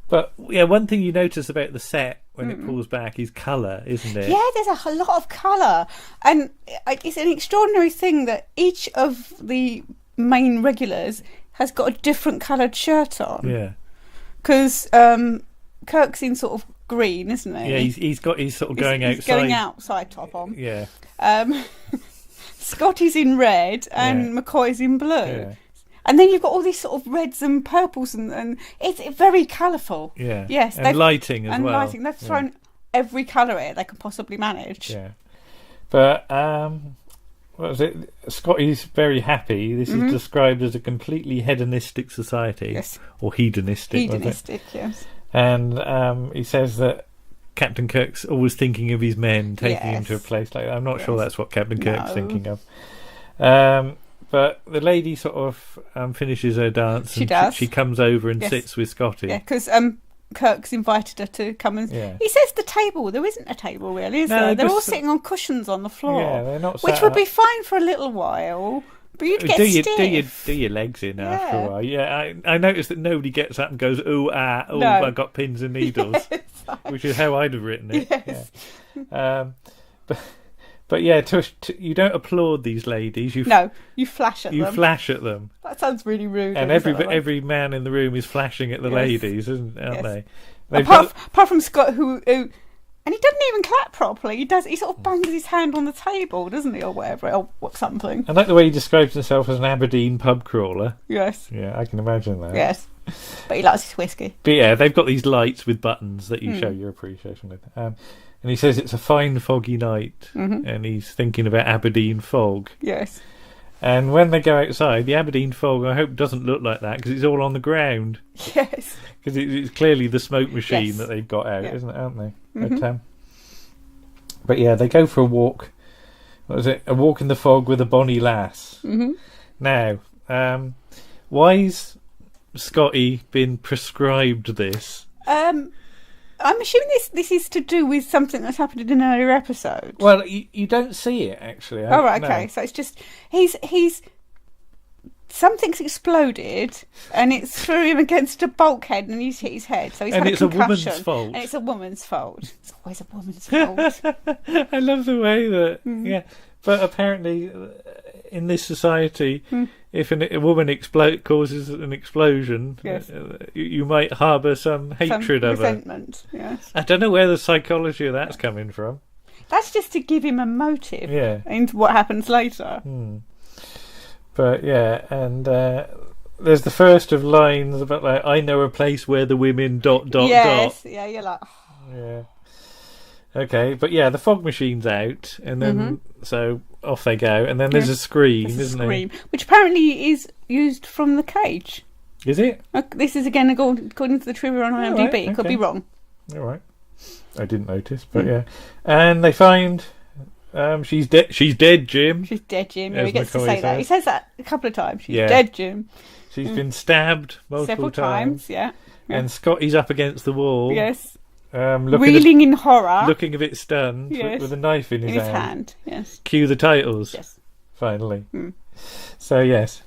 But yeah, one thing you notice about the set when it pulls back is colour, isn't it? Yeah, there's a lot of colour, and it's an extraordinary thing that each of the main regulars has got a different coloured shirt on. Yeah. Because Kirk's in sort of green, isn't he? Yeah, he's got his sort of going outside. He's going outside top on. Yeah. Scotty's in red and McCoy's in blue. Yeah. And then you've got all these sort of reds and purples and it's very colourful. Yeah. Yes. And lighting as well. Lighting. They've thrown every colour at it they can possibly manage. Yeah. But what was it? Scotty's very happy. This is described as a completely hedonistic society. Yes. Or hedonistic. Hedonistic, yes. And he says that Captain Kirk's always thinking of his men, taking him to a place like that. I'm not sure that's what Captain Kirk's thinking of. But the lady sort of finishes her dance. She does. She comes over and sits with Scotty. Yeah, because Kirk's invited her to come and... Yeah. He says the table. There isn't a table, really, is there? They're all sitting on cushions on the floor. Yeah, they're not which would be fine for a little while, but you'd get stiff. Do your legs in after a while. Yeah, I noticed that nobody gets up and goes, no. I've got pins and needles, which is how I'd have written it. Yes. Yeah. But yeah, you don't applaud these ladies. You flash at them. You flash at them. That sounds really rude. And every man in the room is flashing at the ladies, aren't they? Apart from Scott, who And he doesn't even clap properly. He sort of bangs his hand on the table, doesn't he, or whatever, or something. I like the way he describes himself as an Aberdeen pub crawler. Yes. Yeah, I can imagine that. Yes. But he likes his whiskey. But yeah, they've got these lights with buttons that you show your appreciation with. And he says it's a fine foggy night, and he's thinking about Aberdeen fog. Yes. And when they go outside, the Aberdeen fog, I hope, doesn't look like that, because it's all on the ground. Yes. Because it's clearly the smoke machine Yes. that they've got out, isn't it, aren't they? Mm-hmm. But yeah, they go for a walk. What was it? A walk in the fog with a bonny lass. Mm-hmm. Now, why's Scotty been prescribed this? I'm assuming this is to do with something that's happened in an earlier episode. Well, you don't see it, actually. Oh, right, okay. So it's just he's something's exploded and it threw him against a bulkhead and he's hit his head. So he's had a concussion. And it's a woman's fault. And it's a woman's fault. It's always a woman's fault. I love the way that yeah. But apparently, in this society, if a woman causes an explosion, Yes. You might harbour some hatred of her. Resentment. Yes. I don't know where the psychology of that's coming from. That's just to give him a motive. Yeah. Into what happens later. But yeah, and there's the first of lines about like, I know a place where the women ... Yes. Yeah. You're like. Oh. Yeah. Okay, but yeah, the fog machine's out, and then so off they go, and then there's a scream, isn't there? Which apparently is used from the cage. Is it? This is again according to the trivia on IMDb. Right, Could be wrong. All right, I didn't notice, but yeah, and they find she's dead. She's dead, Jim. She's dead, Jim. As He gets McCoy to say that. says. He says that a couple of times. She's dead, Jim. She's been stabbed multiple Several times. Yeah. And Scotty's up against the wall. Yes. Reeling in horror. looking a bit stunned with a knife in his hand. Yes. Cue the titles. Yes. Finally. So yes,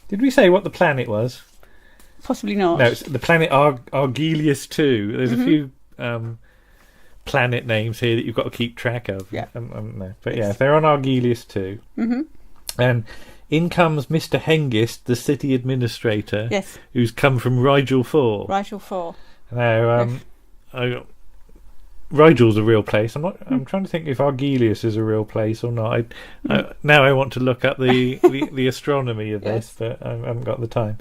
did we say what the planet was? Possibly not. No, it's the planet Argelius 2. There's a few planet names here that you've got to keep track of. Yeah. No. But yeah, they're on Argelius 2. And in comes Mr. Hengist, the city administrator. Yes. Who's come from Rigel 4. Rigel 4. Now, Rigel's a real place. I'm trying to think if Argelius is a real place or not. Now I want to look up the astronomy of this, but I haven't got the time.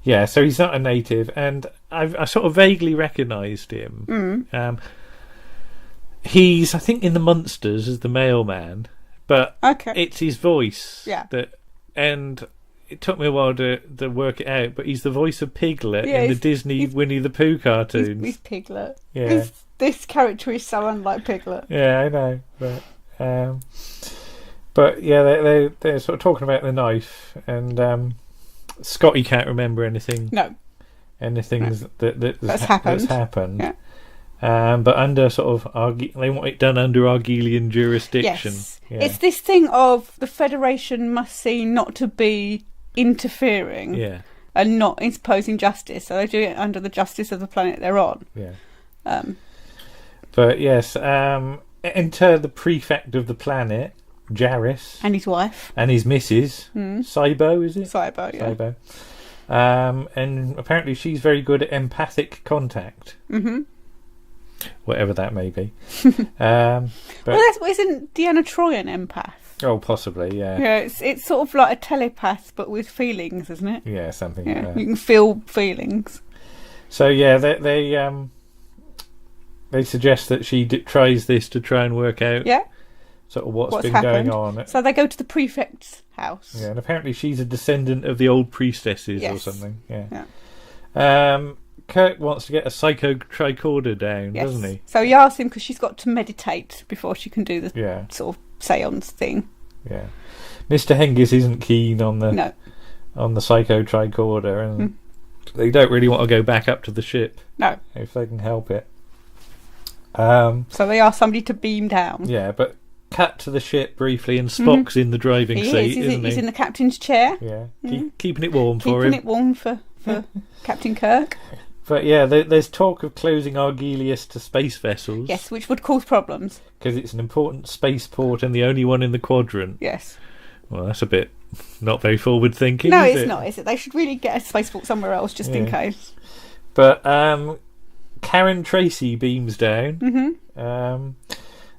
Yeah, so he's not a native, and I sort of vaguely recognised him. He's, I think, in the Munsters as the mailman, but it's his voice. Yeah. And it took me a while to work it out, but he's the voice of Piglet in the Disney Winnie the Pooh cartoons. He's Piglet. Yeah. This character is so unlike Piglet. Yeah, I know. But yeah, they're sort of talking about the knife, and Scotty can't remember anything. No. Anything that's happened. Yeah. But under sort of they want it done under Argelian jurisdiction. Yes. Yeah. It's this thing of the Federation must see not to be interfering. Yeah. And not imposing justice, so they do it under the justice of the planet they're on. Yeah. But yes, enter the prefect of the planet, Jarris, and his wife, and his missus, Cybo, is it? Cybo, yeah. Cybo. And apparently she's very good at empathic contact. Whatever that may be. But isn't Deanna Troi an empath? Oh, possibly, yeah. Yeah, it's sort of like a telepath, but with feelings, isn't it? Yeah, something like that. You can feel feelings. So yeah, they suggest that she tries this to try and work out sort of what's been happened. going on. So they go to the prefect's house. Yeah, and apparently she's a descendant of the old priestesses or something. Yeah. Kirk wants to get a psycho tricorder down, doesn't he? So he asks him because she's got to meditate before she can do the sort of seance thing. Yeah. Mr. Hengist isn't keen on the psycho tricorder, and they don't really want to go back up to the ship. No. If they can help it. So they ask somebody to beam down. Yeah, but cut to the ship briefly, and Spock's in the driving seat, isn't he? He's in the captain's chair. Yeah. Keeping it warm for him. Keeping it warm for Captain Kirk. But yeah, there's talk of closing Argelius to space vessels. Yes, which would cause problems. Because it's an important spaceport and the only one in the quadrant. Yes. Well, that's a bit not very forward thinking. No, is it's it? not, is it? They should really get a spaceport somewhere else just in case. But Karen Tracy beams down.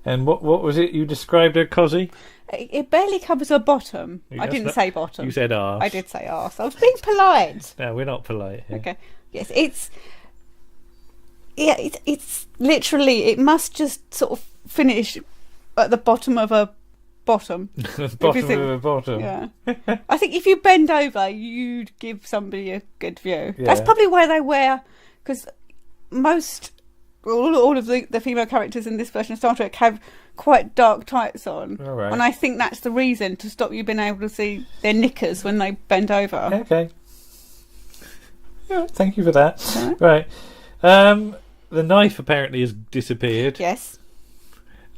And what was it you described her, Cozzy? It barely covers her bottom. I didn't say bottom. You said arse. I did say arse. I was being polite. No, we're not polite here. Okay. Yes, it's literally, it must just sort of finish at the bottom of a bottom. Bottom of a bottom. Yeah. I think if you bend over, you'd give somebody a good view. Yeah. That's probably why they wear, because all of the female characters in this version of Star Trek have quite dark tights on. All right. And I think that's the reason, to stop you being able to see their knickers when they bend over. Okay. Yeah, thank you for that. Right. The knife apparently has disappeared. Yes.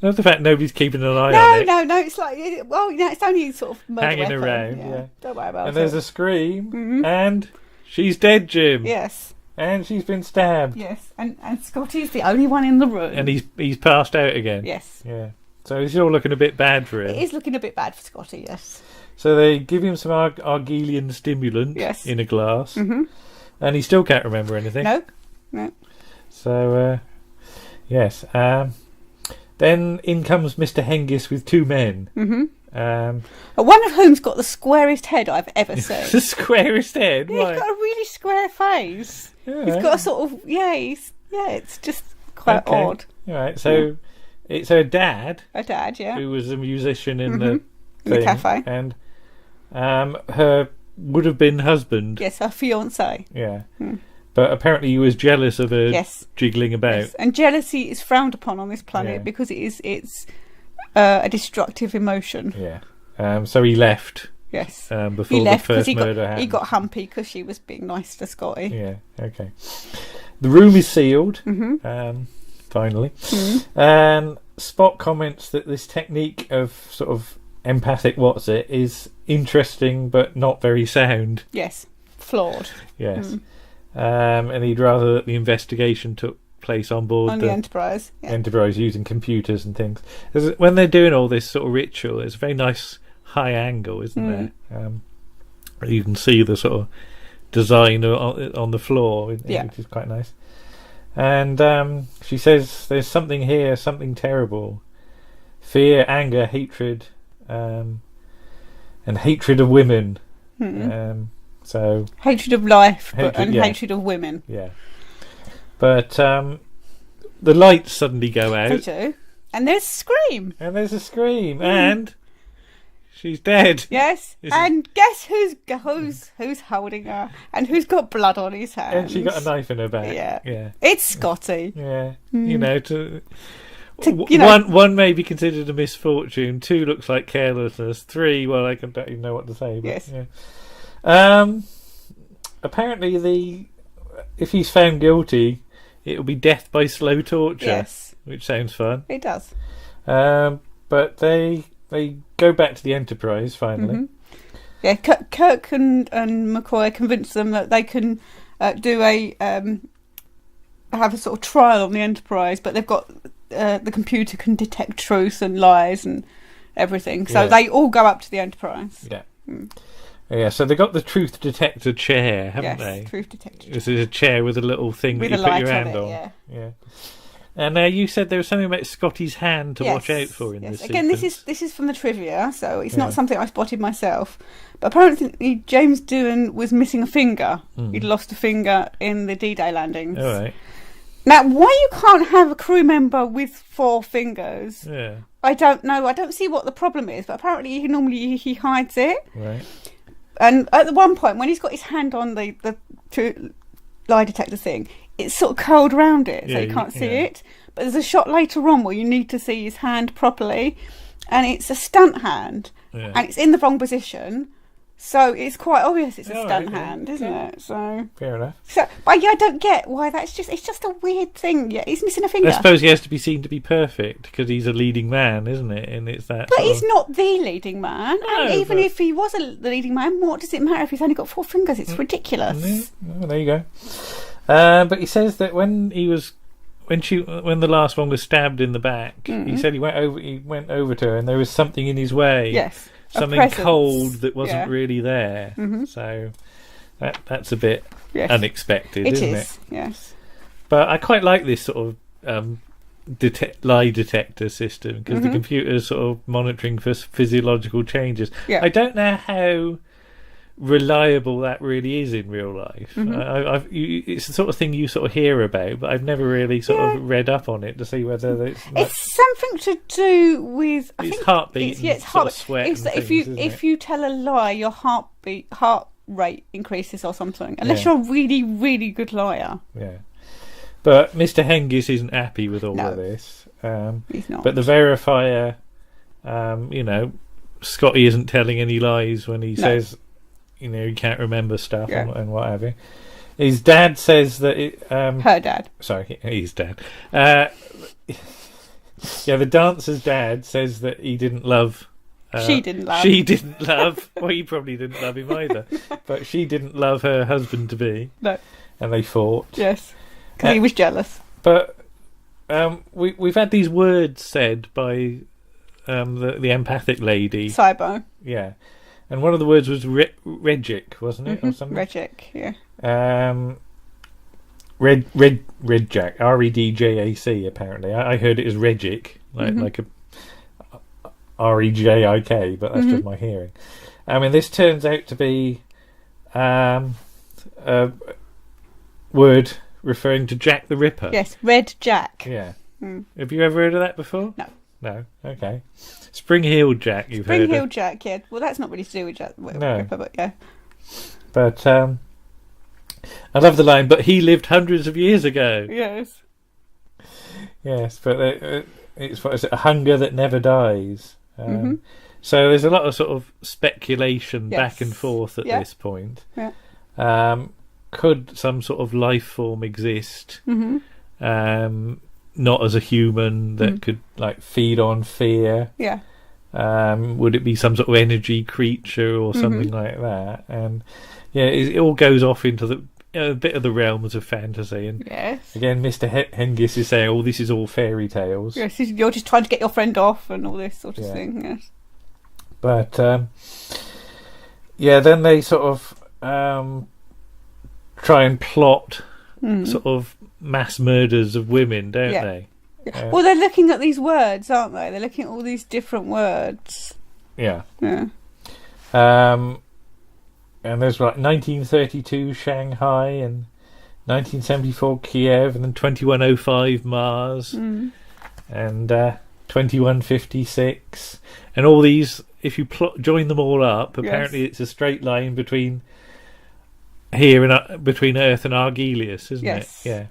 Not the fact nobody's keeping an eye on it. No, it's like, it's only sort of murder Hanging weapon. around, yeah. Don't worry about it. And there's a scream, and she's dead, Jim. Yes. And she's been stabbed. Yes. And Scotty's the only one in the room. And he's passed out again. Yes. Yeah. So it's all looking a bit bad for him. It is looking a bit bad for Scotty, yes. So they give him some Argelian stimulant in a glass. Mm-hmm. And he still can't remember anything. No. So, yes. Then in comes Mr. Hengist with two men. Mm-hmm. One of whom's got the squarest head I've ever seen. The squarest head? Yeah, he's got a really square face. Yeah. He's got a sort of, it's just quite odd. All right, so it's her dad. Her dad, yeah. Who was a musician in the cafe. And her would-have-been husband. Yes, her fiancé. Yeah. But apparently he was jealous of her jiggling about. Yes. And jealousy is frowned upon on this planet because it's a destructive emotion. Yeah. So he left. Yes. Before the first murder happened. He got humpy because she was being nice to Scotty. Yeah, okay. The room is sealed, finally. And Spock comments that this technique of sort of empathic is interesting but not very sound. Yes, flawed. Yes. And he'd rather that the investigation took place on board the Enterprise. Yeah. Enterprise using computers and things. When they're doing all this sort of ritual, it's a very nice high angle, isn't there? You can see the sort of design on the floor, which is quite nice. And she says there's something here, something terrible. Fear, anger, hatred, and hatred of women. So hatred of life and hatred of women. Yeah. But the lights suddenly go out. They do. And there's a scream. And she's dead. Yes. And guess who's holding her and who's got blood on his hands. And she got a knife in her back. Yeah. It's Scotty. Yeah. One may be considered a misfortune. 2 looks like carelessness. 3, well, I don't even know what to say. But, yes. Yeah. Apparently, if he's found guilty, it will be death by slow torture. Yes. Which sounds fun. It does. But they go back to the Enterprise finally. Yeah, Kirk and McCoy convince them that they can do have a sort of trial on the Enterprise, but they've got the computer can detect truth and lies and everything. So they all go up to the Enterprise. Yeah. Yeah, so they got the truth detector chair, haven't they? Yes, truth detector. This is a chair with a little thing that you put your hand on. Yeah. And you said there was something about Scotty's hand to watch out for in this Again, sequence. this is from the trivia, so it's not something I spotted myself. But apparently James Doohan was missing a finger. He'd lost a finger in the D-Day landings. All right. Now, why you can't have a crew member with 4 fingers? Yeah. I don't know. I don't see what the problem is, but apparently he hides it. Right. And at the one point, when he's got his hand on the lie detector thing, it's sort of curled around it, so you can't see it. But there's a shot later on where you need to see his hand properly, and it's a stunt hand, and it's in the wrong position. So it's quite obvious it's a stunt hand, isn't it? So fair enough. So, but I don't get why it's just a weird thing. Yeah, he's missing a finger. I suppose he has to be seen to be perfect because he's a leading man, isn't it? And it's that. But he's not the leading man. No, and even if he was the leading man, what does it matter if he's only got 4 fingers? It's ridiculous. Well, there you go. But he says that when the last one was stabbed in the back, he said he went over to her, and there was something in his way. Yes. Something cold that wasn't really there. So that's a bit unexpected, isn't it? Yes. But I quite like this sort of lie detector system because the computer's sort of monitoring for physiological changes. Yeah. I don't know how reliable that really is in real life. It's the sort of thing you sort of hear about, but I've never really sort of read up on it to see whether it's something to do with heartbeat. It's heartbeat. Sweat. It's that if you tell a lie, your heart rate increases or something. Unless you're a really, really good liar. Yeah. But Mr. Hengist isn't happy with all of this. He's not. But the verifier, Scotty isn't telling any lies when he says, he can't remember stuff and what have you. His dad says that her dad. Sorry, his dad. The dancer's dad says that he didn't love. She didn't love. Well, he probably didn't love him either. But she didn't love her husband to be. No. And they fought. Yes. Because he was jealous. But we've had these words said by the empathic lady. Cybo. Yeah. And one of the words was Regic, wasn't it? Or something? Regic, yeah. Redjack, REDJAC, apparently. I heard it as Regic, like a REJIK, but that's just my hearing. I mean, this turns out to be a word referring to Jack the Ripper. Yes, Red Jack. Yeah. Have you ever heard of that before? No. No? Okay. Spring-heeled Jack, you've heard of. Spring-heeled Jack, yeah. Well, that's not really to do with Jack the Ripper, but yeah. But I love the line, but he lived hundreds of years ago. Yes. Yes, but it's what is it? A hunger that never dies. So there's a lot of sort of speculation back and forth at this point. Yeah. Could some sort of life form exist? Not as a human that could like feed on fear. Yeah. Would it be some sort of energy creature or something like that? And it all goes off into a bit of the realms of fantasy. And again, Mr. Hengist is saying, "Oh, this is all fairy tales." Yes, you're just trying to get your friend off and all this sort of thing. Yes. But then they sort of try and plot sort of mass murders of women, don't they? Well, they're looking at these words, aren't they? They're looking at all these different words. Yeah. Yeah. And there's like 1932 Shanghai and 1974 Kiev and then 2105 Mars and 2156 and all these. If you join them all up, apparently it's a straight line between here and between Earth and Argelius, isn't it? Yeah.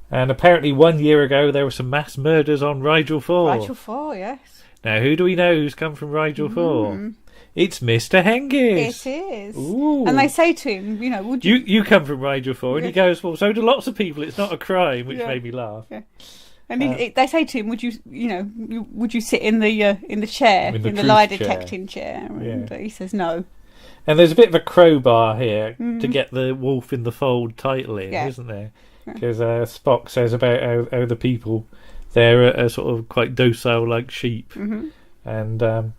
And apparently 1 year ago there were some mass murders on Rigel 4. Rigel 4, yes. Now who do we know who's come from Rigel 4? It's Mr. Hengist. It is. Ooh. And they say to him, would you... You come from Rigel 4, and he goes, well, so do lots of people. It's not a crime, which made me laugh. Yeah. And they say to him, would you sit in the chair, in the lie detecting chair? And he says no. And there's a bit of a crowbar here to get the Wolf in the Fold title in, isn't there? Because Spock says about how the people there are sort of quite docile like sheep. And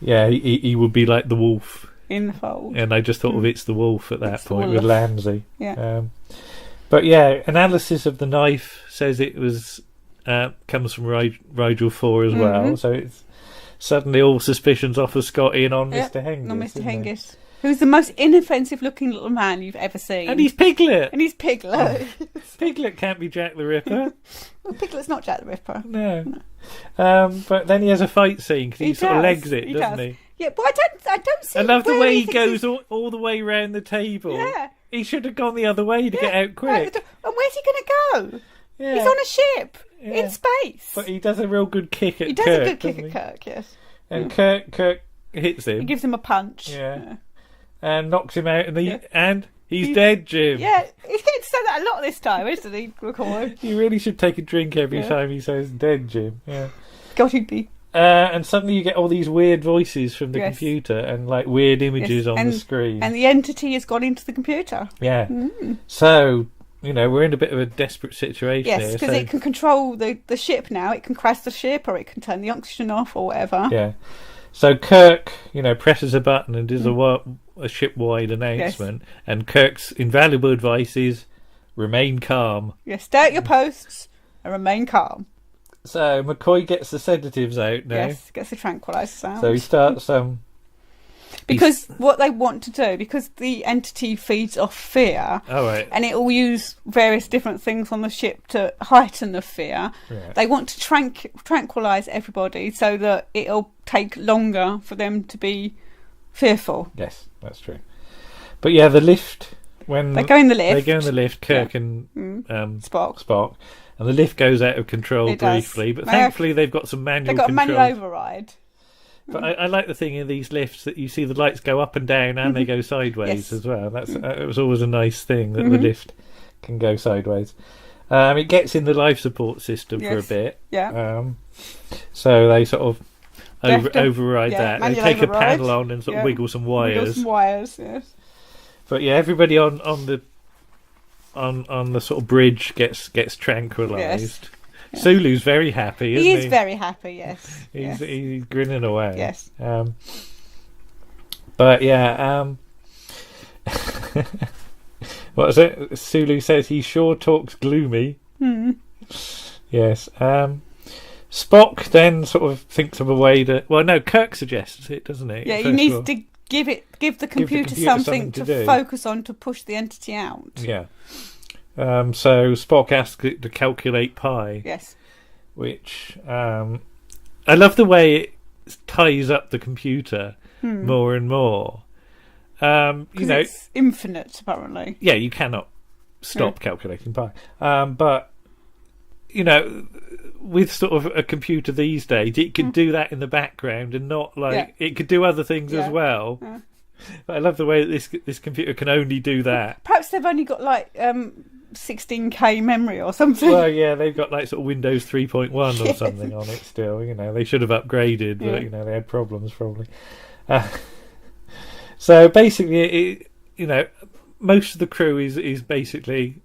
he would be like the wolf in the fold. And I just thought of It's the Wolf at that point with Lansley. Yeah. But analysis of the knife says it was comes from Rigel 4 as well. So it's suddenly all suspicions off of Scotty and on Mr. Hengist. On Mr. Hengist. Who's the most inoffensive looking little man you've ever seen. And he's Piglet. Piglet can't be Jack the Ripper. Well, Piglet's not Jack the Ripper. No. But then he has a fight scene because he sort of legs it, doesn't he? Yeah, but I don't see. I love the way he goes all the way around the table. Yeah. He should have gone the other way to get out quick. And where's he going to go? Yeah. He's on a ship in space. But he does a real good kick at Kirk. He does a good kick at Kirk, yes. And Kirk hits him. He gives him a punch. Yeah. And knocks him out, and he's dead, Jim. Yeah, he's getting to say that a lot this time, isn't he, Record? You really should take a drink every time he says dead, Jim. Yeah. God, he'd be. And suddenly you get all these weird voices from the computer and like weird images on the screen. And the entity has gone into the computer. Yeah. So, we're in a bit of a desperate situation here. Yes, because it can control the ship now. It can crash the ship or it can turn the oxygen off or whatever. Yeah. So Kirk, presses a button and does a ship-wide announcement. And Kirk's invaluable advice is, remain calm. Yes, stay at your posts and remain calm. So McCoy gets the sedatives out now. Yes, gets the tranquilizers out. So he starts because what they want to do, because the entity feeds off fear, and it will use various different things on the ship to heighten the fear. Yeah. They want to tranquilize everybody so that it'll take longer for them to be fearful. Yes, that's true. But yeah, the lift, when they go in the lift, Kirk and Spock, and the lift goes out of control briefly, but thankfully they've got some manual control. They've got a manual override. But I like the thing in these lifts that you see the lights go up and down and they go sideways as well. It was always a nice thing that the lift can go sideways. It gets in the life support system for a bit. Yeah. So they sort of override that. They take a panel on and sort of wiggle some wires. Wiggle some wires, yes. But yeah, everybody on the sort of bridge gets tranquilised. Yes. Yeah. Sulu's very happy, isn't he? He is very happy, yes. He's grinning away. Yes. But yeah, what is it? Sulu says he sure talks gloomy. Yes. Spock then sort of thinks of a way to... Well, no, Kirk suggests it, doesn't he? Yeah, he needs to give the computer something to focus on to push the entity out. Yeah. So Spock asks it to calculate pi. Yes. Which I love the way it ties up the computer more and more. It's infinite, apparently. Yeah, you cannot stop calculating pi. But with sort of a computer these days, it could do that in the background and not it could do other things as well. Yeah. But I love the way that this computer can only do that. Perhaps they've only got 16K memory or something. Well, yeah, they've got sort of Windows 3.1 or something on it still. They should have upgraded, but they had problems probably. So basically, most of the crew is basically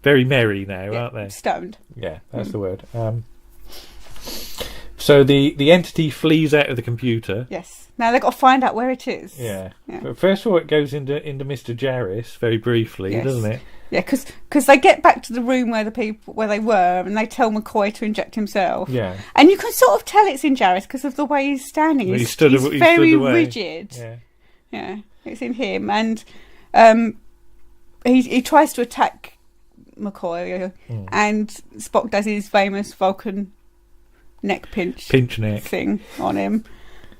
very merry now, aren't they? Stoned. Yeah, that's the word. So the entity flees out of the computer. Yes. Now they've got to find out where it is. Yeah. But first of all, it goes into Mr. Jarvis very briefly, doesn't it? Yeah, because they get back to the room where they were, and they tell McCoy to inject himself. Yeah. And you can sort of tell it's in Jarvis because of the way he's standing. He's very rigid. Yeah. Yeah, it's in him, and he tries to attack McCoy, and Spock does his famous Vulcan pinch neck thing on him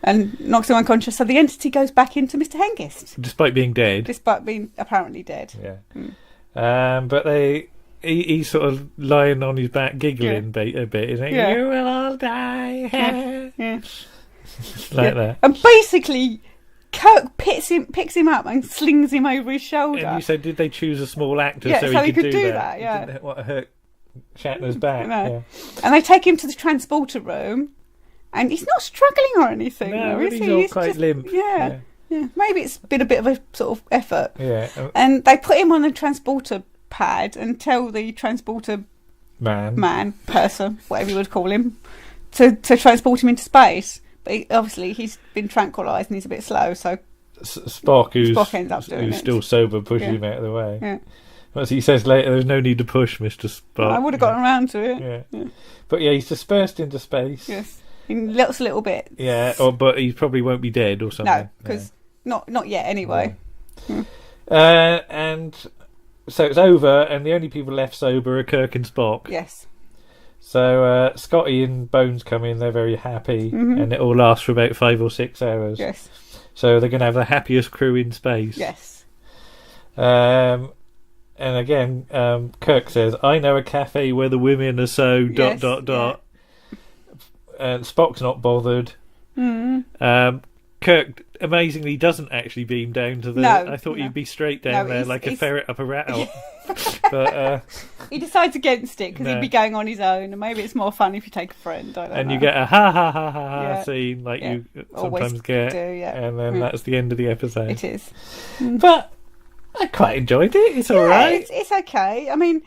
and knocks him unconscious. So the entity goes back into Mr. Hengist, despite being dead. Despite being apparently dead. Yeah. But he's sort of lying on his back, giggling a bit. Isn't he? Yeah. You will all die. Yeah. That. And basically, Kirk picks him up and slings him over his shoulder. And you said, did they choose a small actor so he could do that? Yeah. Didn't want to hurt Shatner's back. No. Yeah. And they take him to the transporter room, and he's not struggling or anything. No, is he? He's all quite limp. Yeah. Maybe it's been a bit of a sort of effort. Yeah. And they put him on the transporter pad and tell the transporter person, whatever you would call him, to transport him into space. But obviously he's been tranquilised and he's a bit slow, so Spock ends up doing who's still sober, pushes him out of the way. Yeah. As he says later, there's no need to push, Mr. Spock. I would have gotten around to it. Yeah. But yeah, he's dispersed into space. Yes. In little bits. Yeah, but he probably won't be dead or something. No, because not yet anyway. Yeah. And so it's over, and the only people left sober are Kirk and Spock. Yes. So Scotty and Bones come in, they're very happy, and it all lasts for about 5 or 6 hours. Yes. So they're going to have the happiest crew in space. Yes. And again, Kirk says, I know a cafe where the women are so ... And Spock's not bothered. Kirk amazingly doesn't actually beam down to the... I thought he'd be straight down there like a ferret up a rat. But he decides against it because he'd be going on his own, and maybe it's more fun if you take a friend. I don't know. You get a ha ha ha ha ha scene like you sometimes get, and then that's the end of the episode. It is. But I quite enjoyed it. It's all right. It's okay. I mean,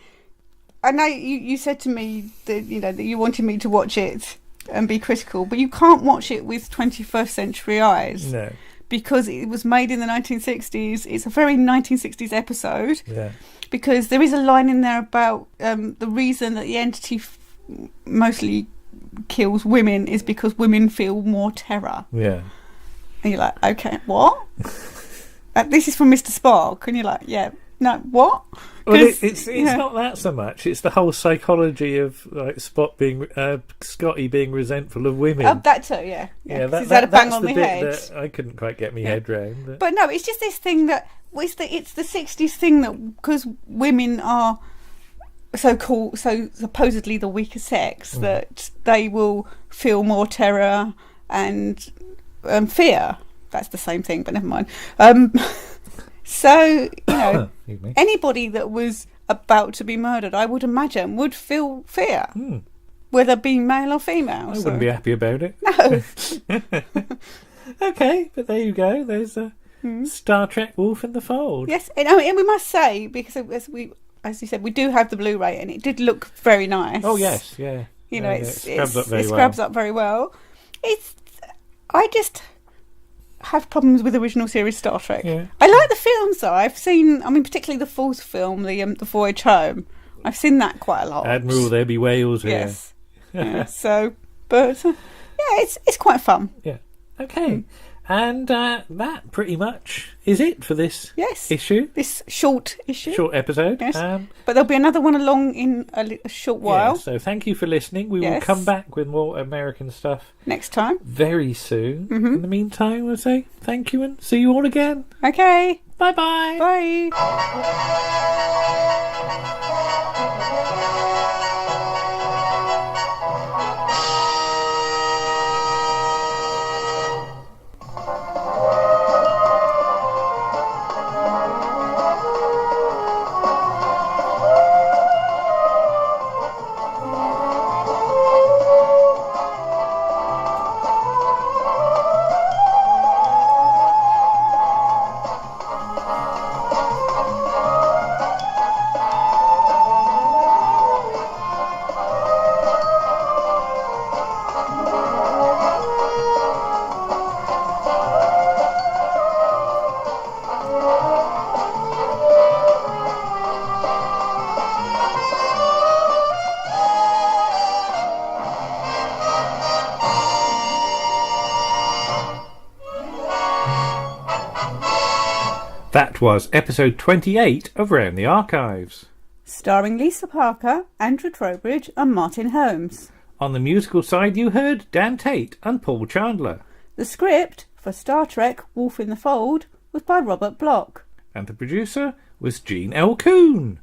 I know you said to me that that you wanted me to watch it and be critical, but you can't watch it with 21st century eyes. No. because it was made in the 1960s. It's a very 1960s episode. Yeah. Because there is a line in there about the reason that the entity mostly kills women is because women feel more terror. Yeah. And you're like, okay, what? This is from Mr. Spock, and you're like, yeah, no, what? Well, it's not that so much. It's the whole psychology of like Scotty being resentful of women. Oh, that too, yeah. He's had a bang that's on the the bit head. that I couldn't quite get my head round. But no, it's just this thing that it's the 60s thing that because women are so supposedly the weaker sex that they will feel more terror and fear. That's the same thing, but never mind. So, you know, anybody that was about to be murdered, I would imagine, would feel fear, whether being male or female. I wouldn't be happy about it. No. Okay, but there you go. There's a Star Trek Wolf in the Fold. Yes, and we must say, because as you said, we do have the Blu-ray, and it did look very nice. Oh yes, yeah. You know, it scrubs up very well. Scrubs up very well. I just have problems with original series Star Trek. Yeah. I like the films though. I've seen, particularly the fourth film, the Voyage Home. I've seen that quite a lot. Admiral, there be whales here. Yes. Yeah, so, but yeah, it's quite fun. Yeah. Okay. And that pretty much is it for this issue. This short issue. Short episode. Yes. But there'll be another one along in a short while. Yeah, so thank you for listening. We will come back with more American stuff next time. Very soon. In the meantime, we'll say thank you and see you all again. Okay. Bye-bye. Bye. That was episode 28 of Round the Archives. Starring Lisa Parker, Andrew Trowbridge and Martin Holmes. On the musical side you heard Dan Tate and Paul Chandler. The script for Star Trek Wolf in the Fold was by Robert Block. And the producer was Gene L. Coon.